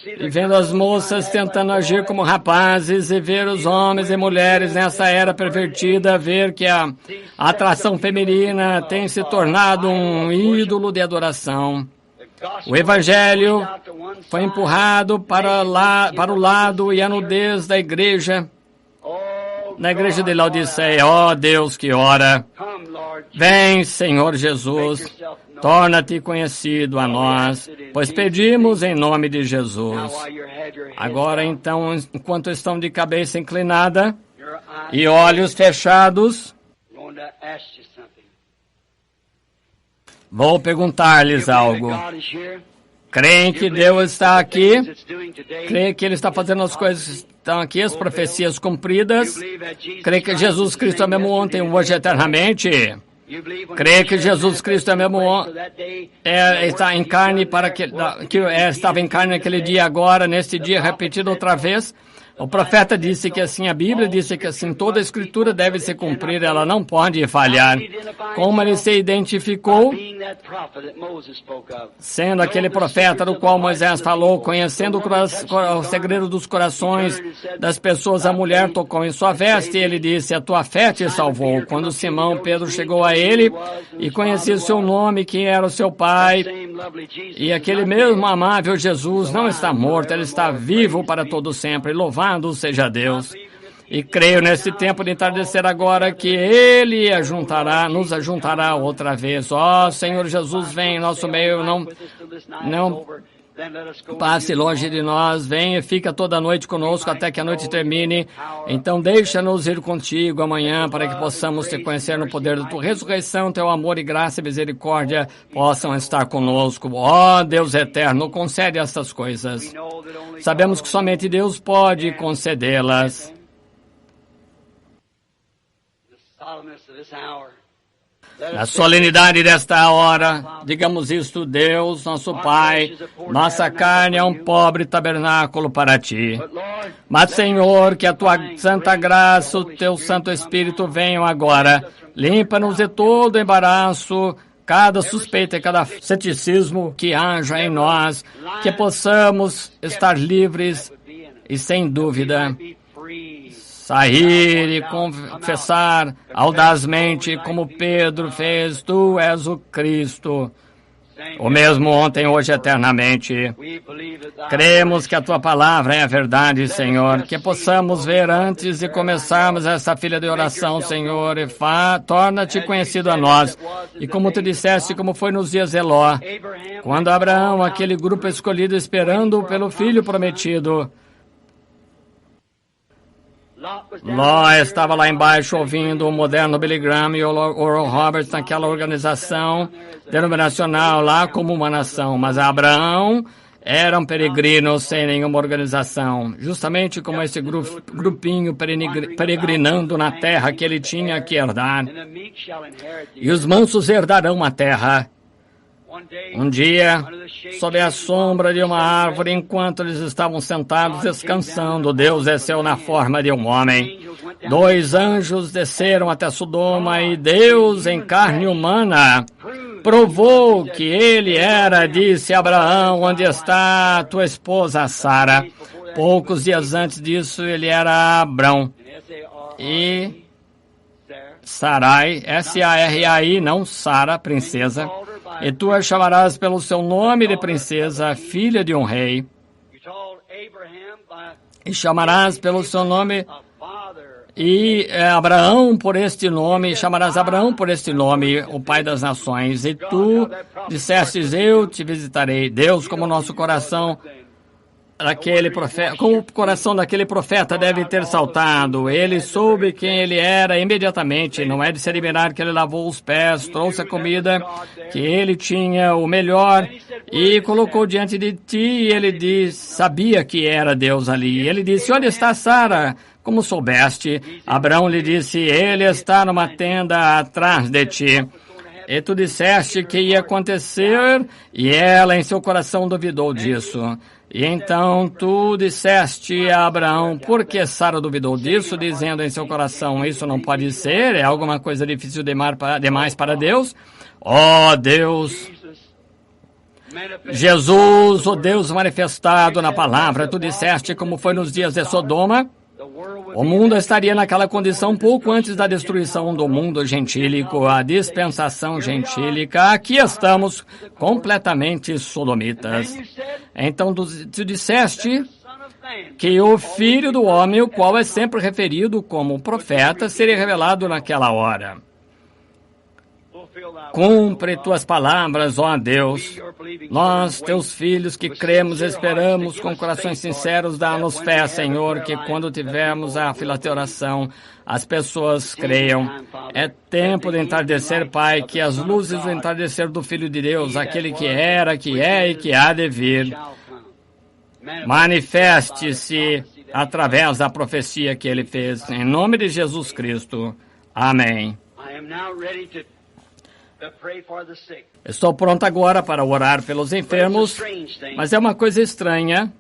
e vendo as moças tentando agir como rapazes, e ver os homens e mulheres nessa era pervertida, ver que a atração feminina tem se tornado um ídolo de adoração. O Evangelho foi empurrado para o lado e a nudez da igreja, na igreja de Laodiceia. Ó Deus que ora, vem, Senhor Jesus, torna-te conhecido a nós, pois pedimos em nome de Jesus. Agora, então, enquanto estão de cabeça inclinada e olhos fechados, vou perguntar-lhes algo. Creem que Deus está aqui? Creem que Ele está fazendo as coisas que estão aqui, as profecias cumpridas? Creem que Jesus Cristo é mesmo ontem, hoje, eternamente? Creio que Jesus Cristo é mesmo está em carne para que estava em carne naquele dia, agora, neste dia, repetido outra vez. O profeta disse que assim, a Bíblia disse que assim, toda a Escritura deve se cumprir, ela não pode falhar. Como ele se identificou, sendo aquele profeta do qual Moisés falou, conhecendo o segredo dos corações das pessoas, a mulher tocou em sua veste e ele disse, a tua fé te salvou. Quando Simão Pedro chegou a ele e conhecia o seu nome, quem era o seu pai, E aquele mesmo amável Jesus não está morto, ele está vivo para todo sempre. Louvado seja Deus. E creio nesse tempo de entardecer agora que Ele nos ajuntará outra vez. Ó Senhor Jesus, vem em nosso meio, não passe longe de nós, venha e fica toda a noite conosco até que a noite termine. Então deixa-nos ir contigo amanhã para que possamos te conhecer no poder da tua ressurreição, teu amor e graça e misericórdia possam estar conosco. Ó Deus eterno, concede estas coisas. Sabemos que somente Deus pode concedê-las. Na solenidade desta hora, digamos isto: Deus, nosso Pai, nossa carne é um pobre tabernáculo para Ti. Mas, Senhor, que a Tua santa graça, o Teu Santo Espírito venham agora. Limpa-nos de todo embaraço, cada suspeita e cada ceticismo que haja em nós, que possamos estar livres e sem dúvida sair e confessar audazmente, como Pedro fez: Tu és o Cristo, o mesmo ontem, hoje, eternamente. Cremos que a Tua palavra é a verdade, Senhor, que possamos ver antes de começarmos essa fila de oração, Senhor, e torna-te conhecido a nós. E como Tu disseste, como foi nos dias de Ló, quando Abraão, aquele grupo escolhido esperando pelo filho prometido, Ló estava lá embaixo ouvindo o moderno Billy Graham e o Oral Roberts naquela organização denominacional lá como uma nação. Mas Abraão era um peregrino sem nenhuma organização, justamente como esse grupinho peregrinando na terra que ele tinha que herdar. E os mansos herdarão a terra. Um dia, sob a sombra de uma árvore, enquanto eles estavam sentados descansando, Deus desceu na forma de um homem. 2 anjos desceram até Sodoma e Deus, em carne humana, provou que ele era, disse a Abraão: onde está tua esposa Sara? Poucos dias antes disso, ele era Abrão. E Sarai, S-A-R-A-I, não Sara, princesa. E tu a chamarás pelo seu nome de princesa, filha de um rei. E chamarás pelo seu nome Abraão por este nome, chamarás Abraão por este nome, o pai das nações. E tu dissestes: eu te visitarei. Deus, como nosso coração daquele profeta, como o coração daquele profeta deve ter saltado. Ele soube quem ele era imediatamente. Não é de se admirar que ele lavou os pés, trouxe a comida, que ele tinha o melhor e colocou diante de ti. E ele sabia que era Deus ali. E ele disse: onde está Sara? Como soubeste? Abraão lhe disse: ele está numa tenda atrás de ti. E tu disseste que ia acontecer, e ela em seu coração duvidou disso. E então tu disseste a Abraão: por que Sara duvidou disso, dizendo em seu coração: isso não pode ser, é alguma coisa difícil demais para Deus? Ó Deus, Jesus, o Deus manifestado na palavra, tu disseste como foi nos dias de Sodoma. O mundo estaria naquela condição pouco antes da destruição do mundo gentílico, a dispensação gentílica. Aqui estamos completamente sodomitas. Então tu disseste que o Filho do Homem, o qual é sempre referido como profeta, seria revelado naquela hora. Cumpre tuas palavras, ó Deus. Nós, teus filhos, que cremos e esperamos com corações sinceros, dá-nos fé, Senhor, que quando tivermos a fila de oração, as pessoas creiam. É tempo de entardecer, Pai, que as luzes do entardecer do Filho de Deus, aquele que era, que é e que há de vir, manifeste-se através da profecia que ele fez. Em nome de Jesus Cristo. Amém. Estou pronto agora para orar pelos enfermos, mas é uma coisa estranha,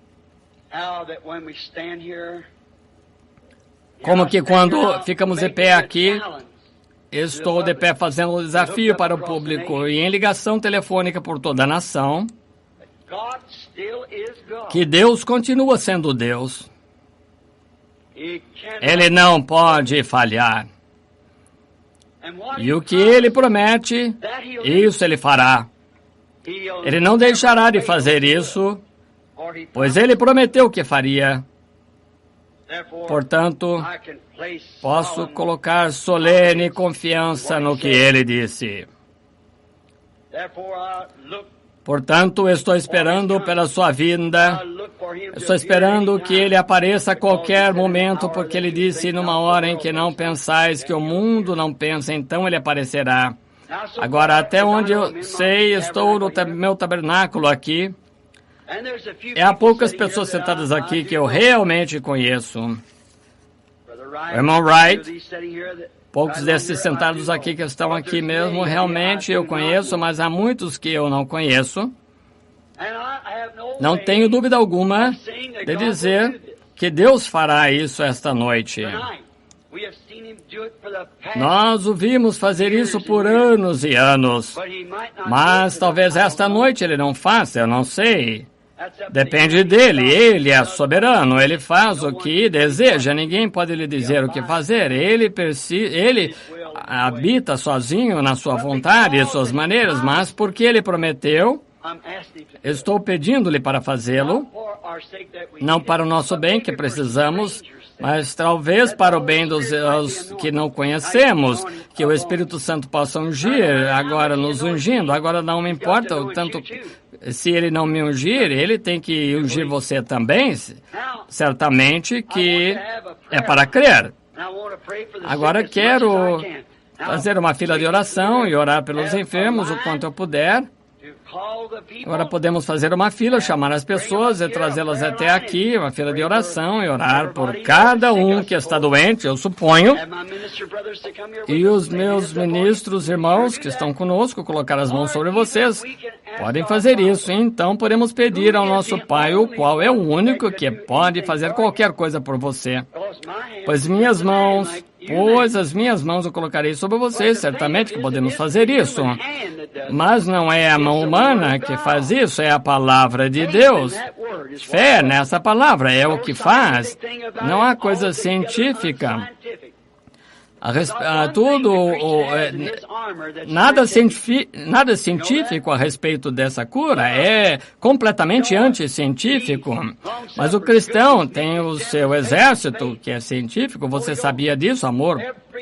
como que quando ficamos de pé aqui, estou de pé fazendo um desafio para o público e em ligação telefônica por toda a nação, que Deus continua sendo Deus. Ele não pode falhar. E o que ele promete, isso ele fará. Ele não deixará de fazer isso, pois Ele prometeu que faria. Portanto, posso colocar solene confiança no que Ele disse. Portanto, estou esperando pela sua vinda. Estou esperando que Ele apareça a qualquer momento, porque Ele disse, numa hora em que não pensais que o mundo não pensa, então Ele aparecerá. Agora, até onde eu sei, estou no meu tabernáculo aqui. E há poucas pessoas sentadas aqui que eu realmente conheço. O irmão Wright, poucos desses sentados aqui que estão aqui mesmo, realmente eu conheço, mas há muitos que eu não conheço. Não tenho dúvida alguma de dizer que Deus fará isso esta noite. Nós o vimos fazer isso por anos e anos, mas talvez esta noite Ele não faça, eu não sei. Depende dele, Ele é soberano, Ele faz o que deseja, ninguém pode lhe dizer o que fazer, Ele habita sozinho na sua vontade e suas maneiras, mas porque Ele prometeu, estou pedindo-lhe para fazê-lo, não para o nosso bem que precisamos, mas talvez para o bem dos que não conhecemos, que o Espírito Santo possa ungir, agora nos ungindo. Agora não me importa o tanto, se Ele não me ungir, Ele tem que ungir você também, certamente que é para crer. Agora quero fazer uma fila de oração e orar pelos enfermos o quanto eu puder. Agora podemos fazer uma fila, chamar as pessoas e trazê-las até aqui, uma fila de oração e orar por cada um que está doente, eu suponho. E os meus ministros, irmãos que estão conosco, colocar as mãos sobre vocês, podem fazer isso. Então podemos pedir ao nosso Pai, o qual é o único que pode fazer qualquer coisa por você. Pois as minhas mãos eu colocarei sobre vocês, certamente que podemos fazer isso. Mas não é a mão humana que faz isso, é a palavra de Deus. Fé nessa palavra é o que faz. Não há coisa científica. Nada científico a respeito dessa cura, é completamente anticientífico. Mas o cristão tem o seu exército, que é científico, você sabia disso? Amor,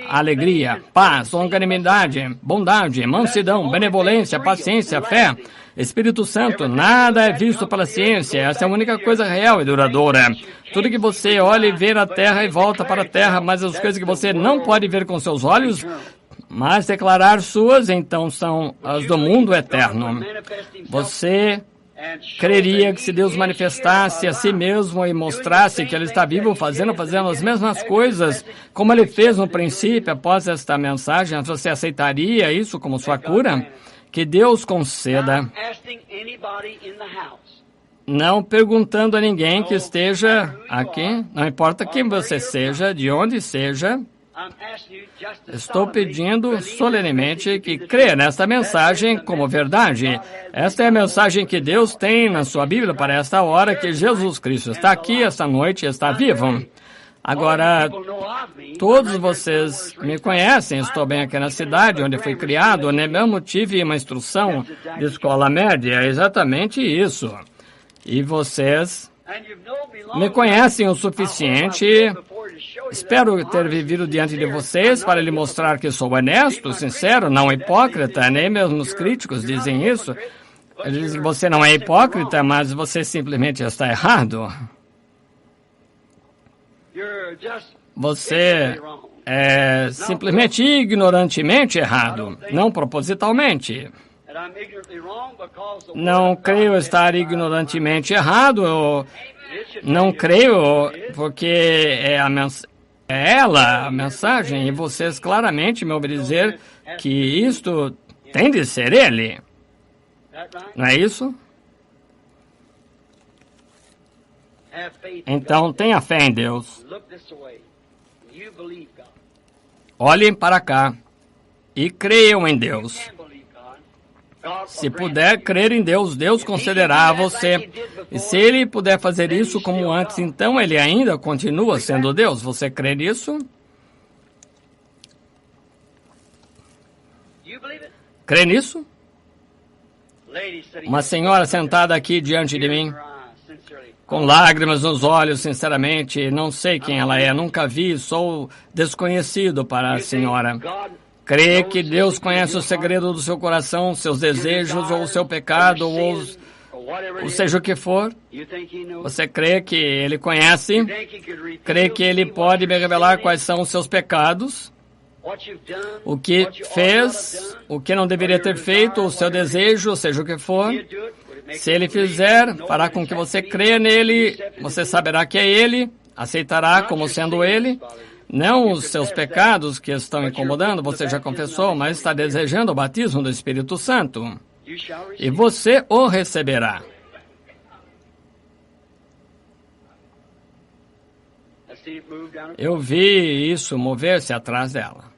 alegria, paz, longanimidade, bondade, mansidão, benevolência, paciência, fé, Espírito Santo, nada é visto pela ciência, essa é a única coisa real e duradoura. Tudo que você olha e vê na terra e volta para a terra, mas as coisas que você não pode ver com seus olhos, mas declarar suas, então são as do mundo eterno. Você creria que se Deus manifestasse a si mesmo e mostrasse que Ele está vivo, fazendo as mesmas coisas como Ele fez no princípio, após esta mensagem, você aceitaria isso como sua cura? Que Deus conceda, não perguntando a ninguém que esteja aqui, não importa quem você seja, de onde seja, estou pedindo solenemente que creia nesta mensagem como verdade. Esta é a mensagem que Deus tem na sua Bíblia para esta hora, que Jesus Cristo está aqui esta noite e está vivo. Agora, todos vocês me conhecem, estou bem aqui na cidade onde fui criado, né? Mesmo tive uma instrução de escola média, é exatamente isso. E vocês me conhecem o suficiente, espero ter vivido diante de vocês para lhe mostrar que sou honesto, sincero, não hipócrita, nem mesmo os críticos dizem isso. Eles dizem que você não é hipócrita, mas você simplesmente está errado. Você é simplesmente ignorantemente errado, não propositalmente. Não creio estar ignorantemente errado, não creio porque é ela a mensagem, e vocês claramente me ouvem dizer que isto tem de ser Ele. Não é isso? Então, tenha fé em Deus. Olhem para cá e creiam em Deus. Se puder crer em Deus, Deus concederá a você. E se Ele puder fazer isso como antes, então Ele ainda continua sendo Deus. Você crê nisso? Crê nisso? Uma senhora sentada aqui diante de mim, com lágrimas nos olhos, sinceramente, não sei quem ela é, nunca vi, sou desconhecido para a senhora. Crê que Deus conhece o segredo do seu coração, seus desejos, ou o seu pecado, ou seja o que for? Você crê que Ele conhece? Crê que Ele pode me revelar quais são os seus pecados? O que fez, o que não deveria ter feito, o seu desejo, seja o que for? Se Ele fizer, fará com que você creia nele, você saberá que é Ele, aceitará como sendo Ele. Não os seus pecados que estão incomodando, você já confessou, mas está desejando o batismo do Espírito Santo. E você o receberá. Eu vi isso mover-se atrás dela.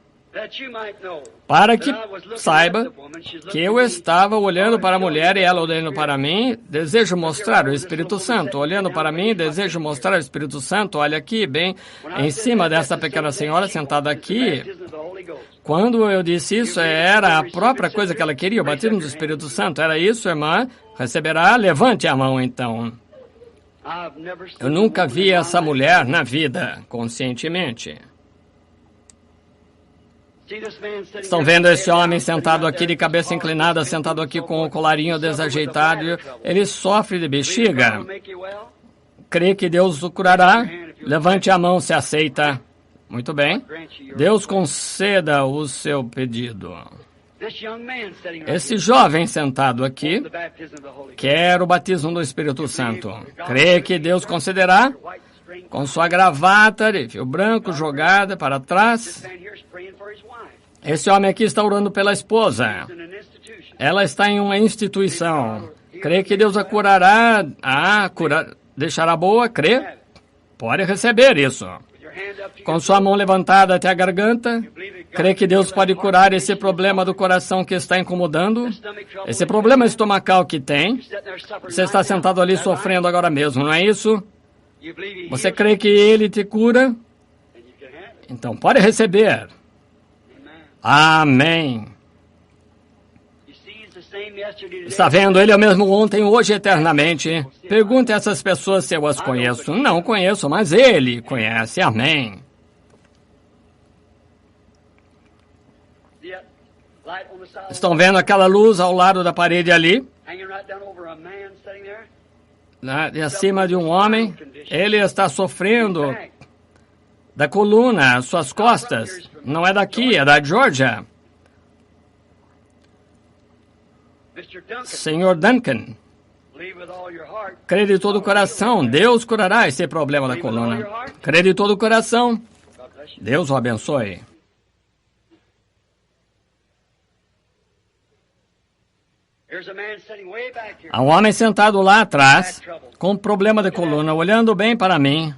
Para que saiba que eu estava olhando para a mulher e ela olhando para mim, desejo mostrar o Espírito Santo. Olhando para mim, desejo mostrar o Espírito Santo. Olha aqui, bem em cima dessa pequena senhora sentada aqui. Quando eu disse isso, era a própria coisa que ela queria, o batismo do Espírito Santo. Era isso, irmã? Receberá? Levante a mão, então. Eu nunca vi essa mulher na vida, conscientemente. Estão vendo esse homem sentado aqui de cabeça inclinada, sentado aqui com o colarinho desajeitado? Ele sofre de bexiga. Crê que Deus o curará? Levante a mão se aceita. Muito bem. Deus conceda o seu pedido. Esse jovem sentado aqui quer o batismo do Espírito Santo. Crê que Deus concederá? Com sua gravata de fio branco jogada para trás. Esse homem aqui está orando pela esposa. Ela está em uma instituição. Crê que Deus a curará? Deixará boa? Crê? Pode receber isso. Com sua mão levantada até a garganta, crê que Deus pode curar esse problema do coração que está incomodando? Esse problema estomacal que tem? Você está sentado ali sofrendo agora mesmo, não é isso? Você crê que Ele te cura? Então pode receber. Amém. Está vendo? Ele é o mesmo ontem, hoje e eternamente. Pergunte a essas pessoas se eu as conheço. Não conheço, mas Ele conhece. Amém. Estão vendo aquela luz ao lado da parede ali? E acima de um homem, ele está sofrendo da coluna, suas costas. Não é daqui, é da Geórgia. Senhor Duncan, crê de todo o coração, Deus curará esse problema da coluna. Crê de todo o coração, Deus o abençoe. Há um homem sentado lá atrás, com problema de coluna, olhando bem para mim.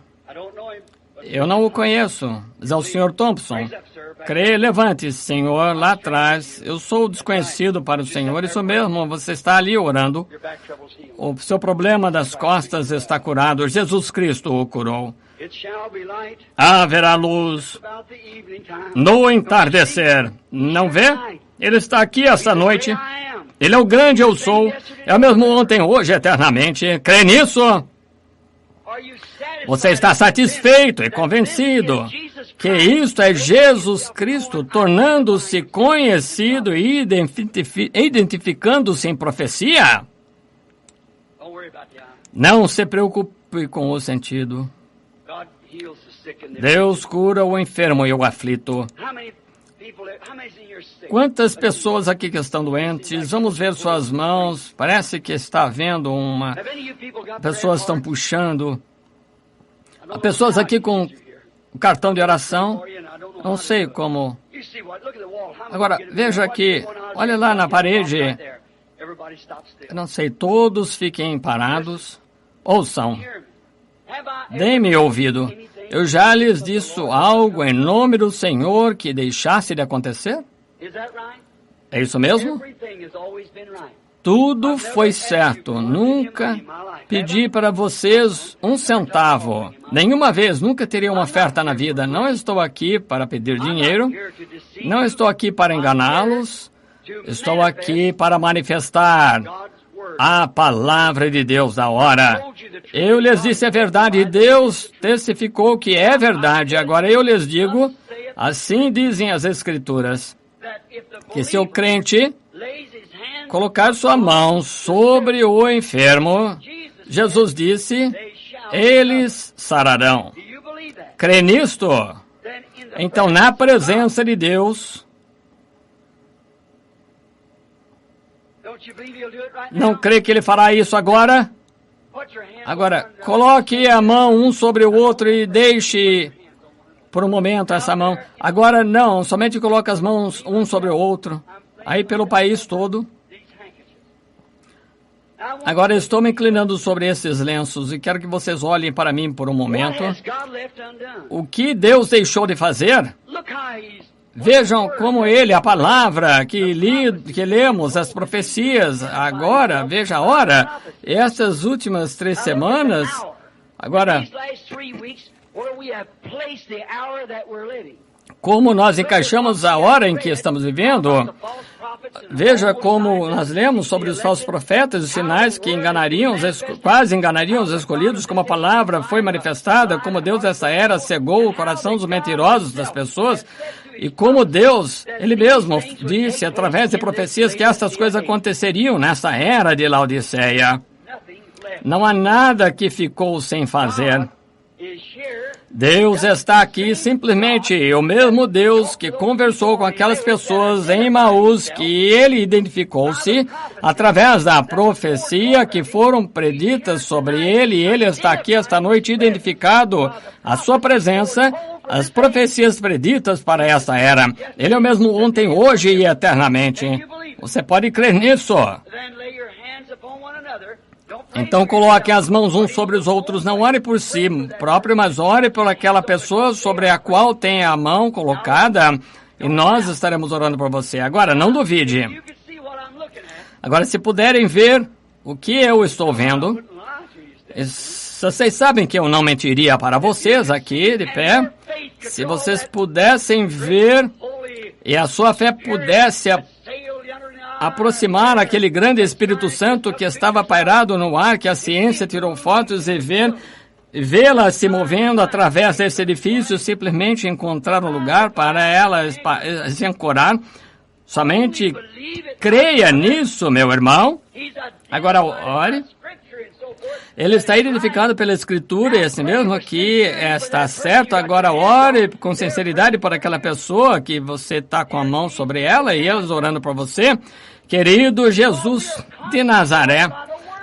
Eu não o conheço, diz ao Sr. Thompson. Crê, levante-se, Senhor, lá atrás. Eu sou desconhecido para o Senhor, isso mesmo, você está ali orando. O seu problema das costas está curado, Jesus Cristo o curou. Haverá luz no entardecer. Não vê? Ele está aqui esta noite. Ele é o grande eu sou. É o mesmo ontem, hoje, eternamente. Crê nisso? Você está satisfeito e convencido que isto é Jesus Cristo tornando-se conhecido e identificando-se em profecia? Não se preocupe com o sentido. Deus cura o enfermo e o aflito. Quantas pessoas aqui que estão doentes? Vamos ver suas mãos. Parece que está havendo uma... Pessoas estão puxando. Há pessoas aqui com cartão de oração. Não sei como... Agora, veja aqui. Olha lá na parede. Eu não sei, todos fiquem parados. Ouçam. Dê-me ouvido. Eu já lhes disse algo em nome do Senhor que deixasse de acontecer? É isso mesmo? Tudo foi certo. Nunca pedi para vocês um centavo. Nenhuma vez, nunca teria uma oferta na vida. Não estou aqui para pedir dinheiro. Não estou aqui para enganá-los. Estou aqui para manifestar a palavra de Deus da hora. Eu lhes disse a verdade, e Deus testificou que é verdade. Agora eu lhes digo, assim dizem as Escrituras, que se o crente colocar sua mão sobre o enfermo, Jesus disse, eles sararão. Crê nisto? Então, na presença de Deus, não crê que Ele fará isso agora? Agora, coloque a mão um sobre o outro e deixe por um momento essa mão. Agora não, somente coloque as mãos um sobre o outro, aí pelo país todo. Agora estou me inclinando sobre esses lenços e quero que vocês olhem para mim por um momento. O que Deus deixou de fazer? Vejam como Ele, a palavra que lemos, as profecias, agora, veja a hora, essas últimas 3 semanas, agora, como nós encaixamos a hora em que estamos vivendo. Veja como nós lemos sobre os falsos profetas, os sinais que quase enganariam os escolhidos, como a palavra foi manifestada, como Deus nessa era cegou o coração dos mentirosos das pessoas, e como Deus, Ele mesmo, disse através de profecias que estas coisas aconteceriam nessa era de Laodiceia. Não há nada que ficou sem fazer. Deus está aqui, simplesmente o mesmo Deus que conversou com aquelas pessoas em Emaús, que Ele identificou-se através da profecia que foram preditas sobre Ele. Ele está aqui esta noite identificado a sua presença, as profecias preditas para esta era. Ele é o mesmo ontem, hoje e eternamente. Você pode crer nisso? Então coloque as mãos uns sobre os outros, não ore por si próprio, mas ore por aquela pessoa sobre a qual tem a mão colocada, e nós estaremos orando por você. Agora, não duvide. Agora, se puderem ver o que eu estou vendo, vocês sabem que eu não mentiria para vocês aqui de pé. Se vocês pudessem ver e a sua fé pudesse aproximar aquele grande Espírito Santo que estava pairado no ar, que a ciência tirou fotos e vê-la se movendo através desse edifício, simplesmente encontrar um lugar para ela se ancorar. Somente creia nisso, meu irmão. Agora, ore. Ele está identificado pela Escritura, e assim mesmo aqui está certo. Agora ore com sinceridade por aquela pessoa que você está com a mão sobre ela e eles orando por você. Querido Jesus de Nazaré,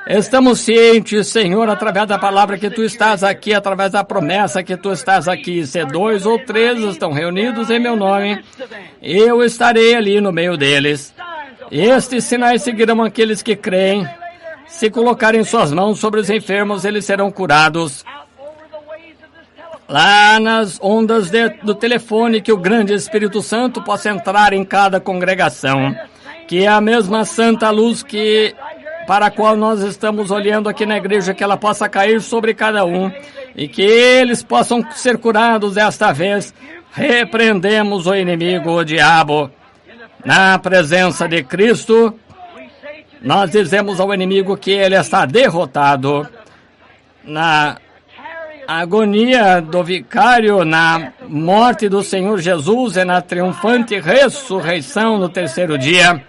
estamos cientes, Senhor, através da palavra que Tu estás aqui, através da promessa que Tu estás aqui. Se 2 ou 3 estão reunidos em meu nome, eu estarei ali no meio deles. Estes sinais seguirão aqueles que creem. Se colocarem suas mãos sobre os enfermos, eles serão curados. Lá nas ondas do telefone, que o grande Espírito Santo possa entrar em cada congregação. Que a mesma santa luz para a qual nós estamos olhando aqui na igreja, que ela possa cair sobre cada um. E que eles possam ser curados desta vez. Repreendemos o inimigo, o diabo. Na presença de Cristo, nós dizemos ao inimigo que ele está derrotado. Na agonia do vicário, na morte do Senhor Jesus e na triunfante ressurreição no 3º dia.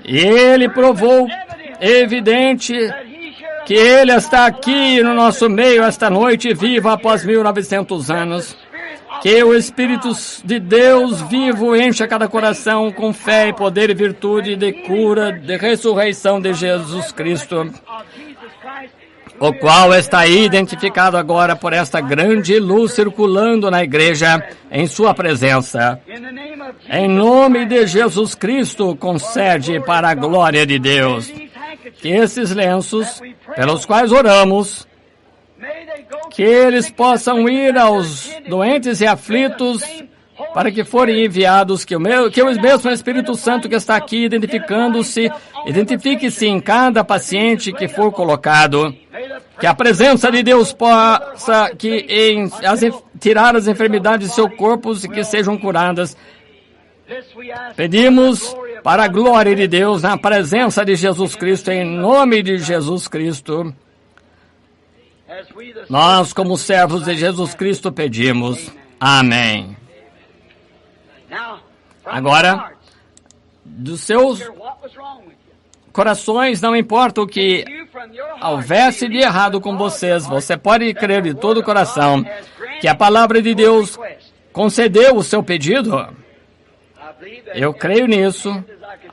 E ele provou evidente que ele está aqui no nosso meio esta noite, vivo após 1900 anos. Que o Espírito de Deus vivo encha cada coração com fé e poder e virtude de cura, de ressurreição de Jesus Cristo, o qual está identificado agora por esta grande luz circulando na igreja em sua presença. Em nome de Jesus Cristo, concede para a glória de Deus que esses lenços, pelos quais oramos, que eles possam ir aos doentes e aflitos, para que forem enviados, que o mesmo Espírito Santo que está aqui identifique-se em cada paciente que for colocado, que a presença de Deus possa tirar as enfermidades de seu corpo e que sejam curadas. Pedimos para a glória de Deus, na presença de Jesus Cristo, em nome de Jesus Cristo. Nós, como servos de Jesus Cristo, pedimos. Amém. Agora, dos seus corações, não importa o que houvesse de errado com vocês, você pode crer de todo o coração que a palavra de Deus concedeu o seu pedido. Eu creio nisso.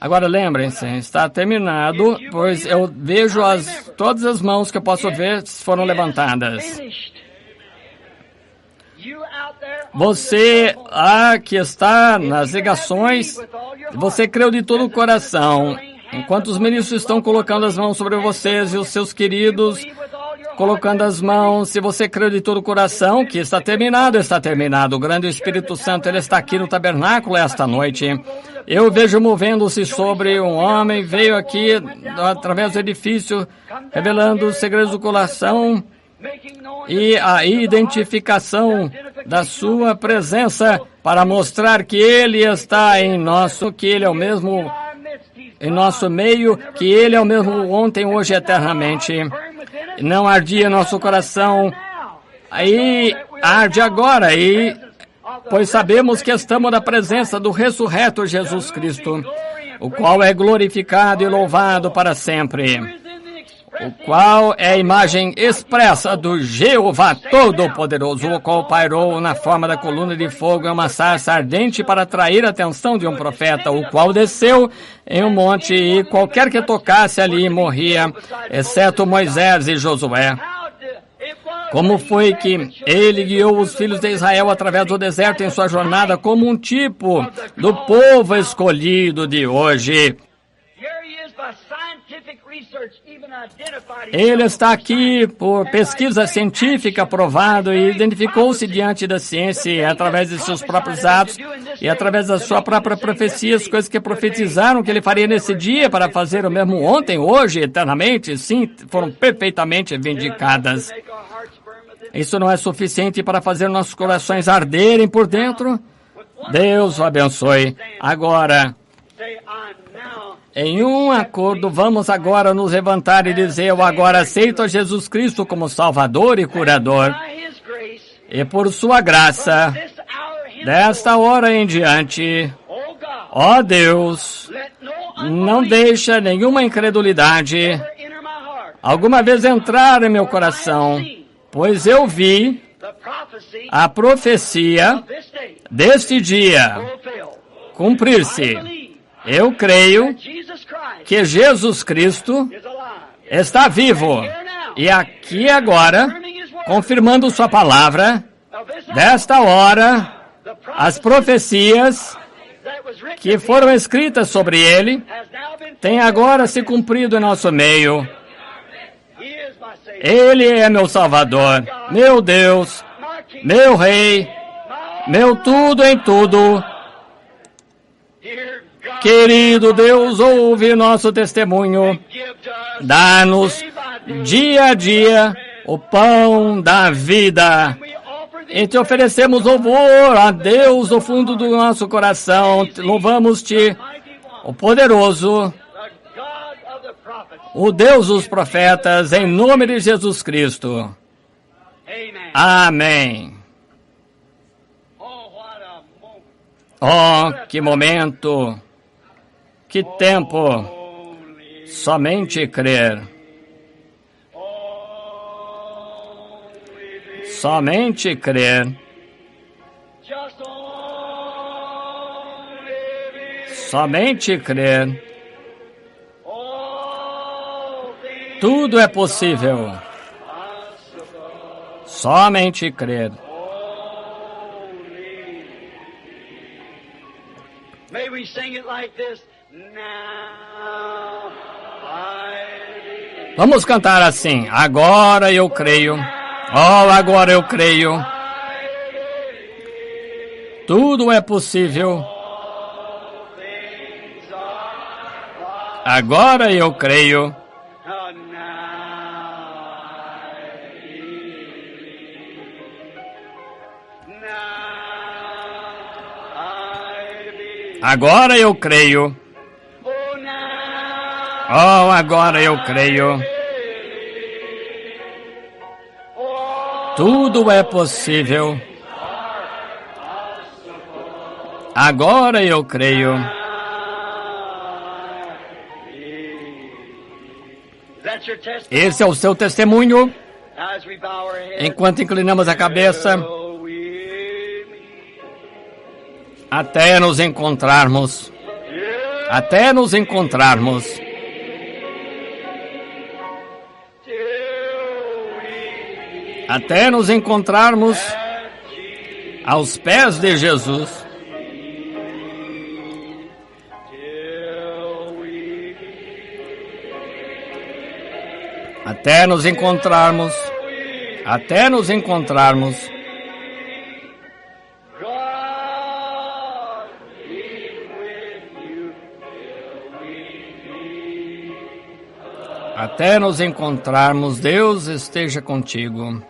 Agora lembrem-se, está terminado, pois eu vejo todas as mãos que eu posso ver foram levantadas. Você que está nas ligações, você creu de todo o coração. Enquanto os ministros estão colocando as mãos sobre vocês e os seus queridos colocando as mãos, se você creu de todo o coração que está terminado, está terminado. O grande Espírito Santo, ele está aqui no tabernáculo esta noite. Eu vejo movendo-se sobre um homem, veio aqui através do edifício, revelando os segredos do coração e a identificação da sua presença para mostrar que ele está em nosso, que ele é o mesmo em nosso meio, que ele é o mesmo ontem, hoje e eternamente. Não ardia nosso coração, aí arde agora, pois sabemos que estamos na presença do ressurreto Jesus Cristo, o qual é glorificado e louvado para sempre, o qual é a imagem expressa do Jeová Todo-Poderoso, o qual pairou na forma da coluna de fogo em uma sarça ardente para atrair a atenção de um profeta, o qual desceu em um monte e qualquer que tocasse ali morria, exceto Moisés e Josué. Como foi que ele guiou os filhos de Israel através do deserto em sua jornada como um tipo do povo escolhido de hoje. Ele está aqui por pesquisa científica provado e identificou-se diante da ciência através de seus próprios atos e através da sua própria profecia, as coisas que profetizaram que ele faria nesse dia para fazer o mesmo ontem, hoje, eternamente, sim, foram perfeitamente vindicadas. Isso não é suficiente para fazer nossos corações arderem por dentro? Deus o abençoe. Agora, em um acordo, vamos agora nos levantar e dizer: eu agora aceito a Jesus Cristo como Salvador e Curador. E por sua graça, desta hora em diante, ó Deus, não deixa nenhuma incredulidade alguma vez entrar em meu coração, pois eu vi a profecia deste dia cumprir-se. Eu creio que Jesus Cristo está vivo e aqui agora, confirmando sua palavra, desta hora, as profecias que foram escritas sobre ele têm agora se cumprido em nosso meio. Ele é meu Salvador, meu Deus, meu Rei, meu tudo em tudo. Querido Deus, ouve nosso testemunho. Dá-nos dia a dia o pão da vida. E te oferecemos louvor a Deus do fundo do nosso coração. Louvamos-te, o poderoso, o Deus dos profetas, em nome de Jesus Cristo. Amém. Oh, que momento, que tempo, somente crer. Somente crer. Somente crer. Tudo é possível. Somente crer. May we sing it like this. Now I... Vamos cantar assim. Agora eu creio. Oh, agora eu creio. Tudo é possível. Agora eu creio. Agora eu creio. Oh, agora eu creio. Tudo é possível. Agora eu creio. Esse é o seu testemunho? Enquanto inclinamos a cabeça, até nos encontrarmos. Até nos encontrarmos. Até nos encontrarmos aos pés de Jesus. Até nos encontrarmos. Até nos encontrarmos. Até nos encontrarmos, Deus esteja contigo.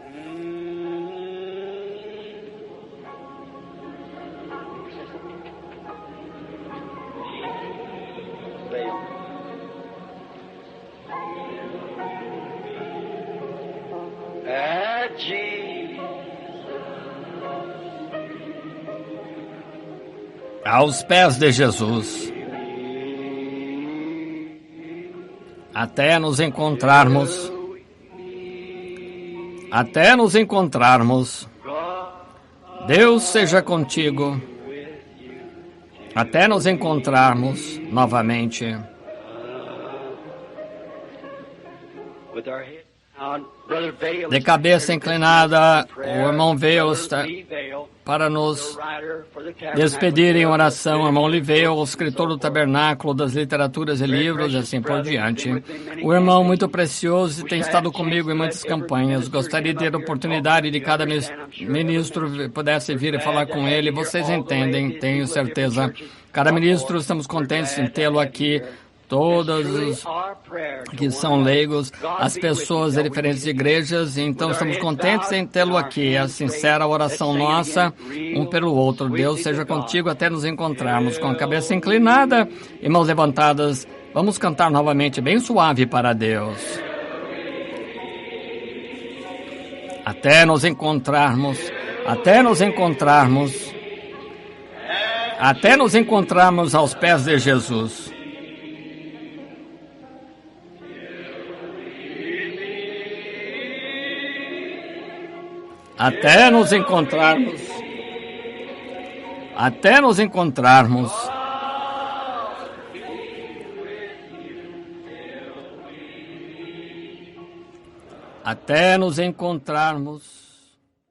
Aos pés de Jesus. Até nos encontrarmos. Até nos encontrarmos. Deus seja contigo. Até nos encontrarmos novamente. De cabeça inclinada, o irmão Veio está para nos despedir em oração. O irmão Liveu, o escritor do Tabernáculo, das Literaturas e Livros, e assim por diante. O irmão muito precioso tem estado comigo em muitas campanhas. Gostaria de ter a oportunidade de cada ministro pudesse vir e falar com ele. Vocês entendem, tenho certeza. Cada ministro, estamos contentes em tê-lo aqui. Todos os que são leigos, as pessoas de diferentes igrejas, então estamos contentes em tê-lo aqui. É a sincera oração nossa, um pelo outro. Deus seja contigo até nos encontrarmos. Com a cabeça inclinada e mãos levantadas, vamos cantar novamente bem suave para Deus. Até nos encontrarmos, até nos encontrarmos, até nos encontrarmos aos pés de Jesus. Até nos encontrarmos. Até nos encontrarmos. Até nos encontrarmos.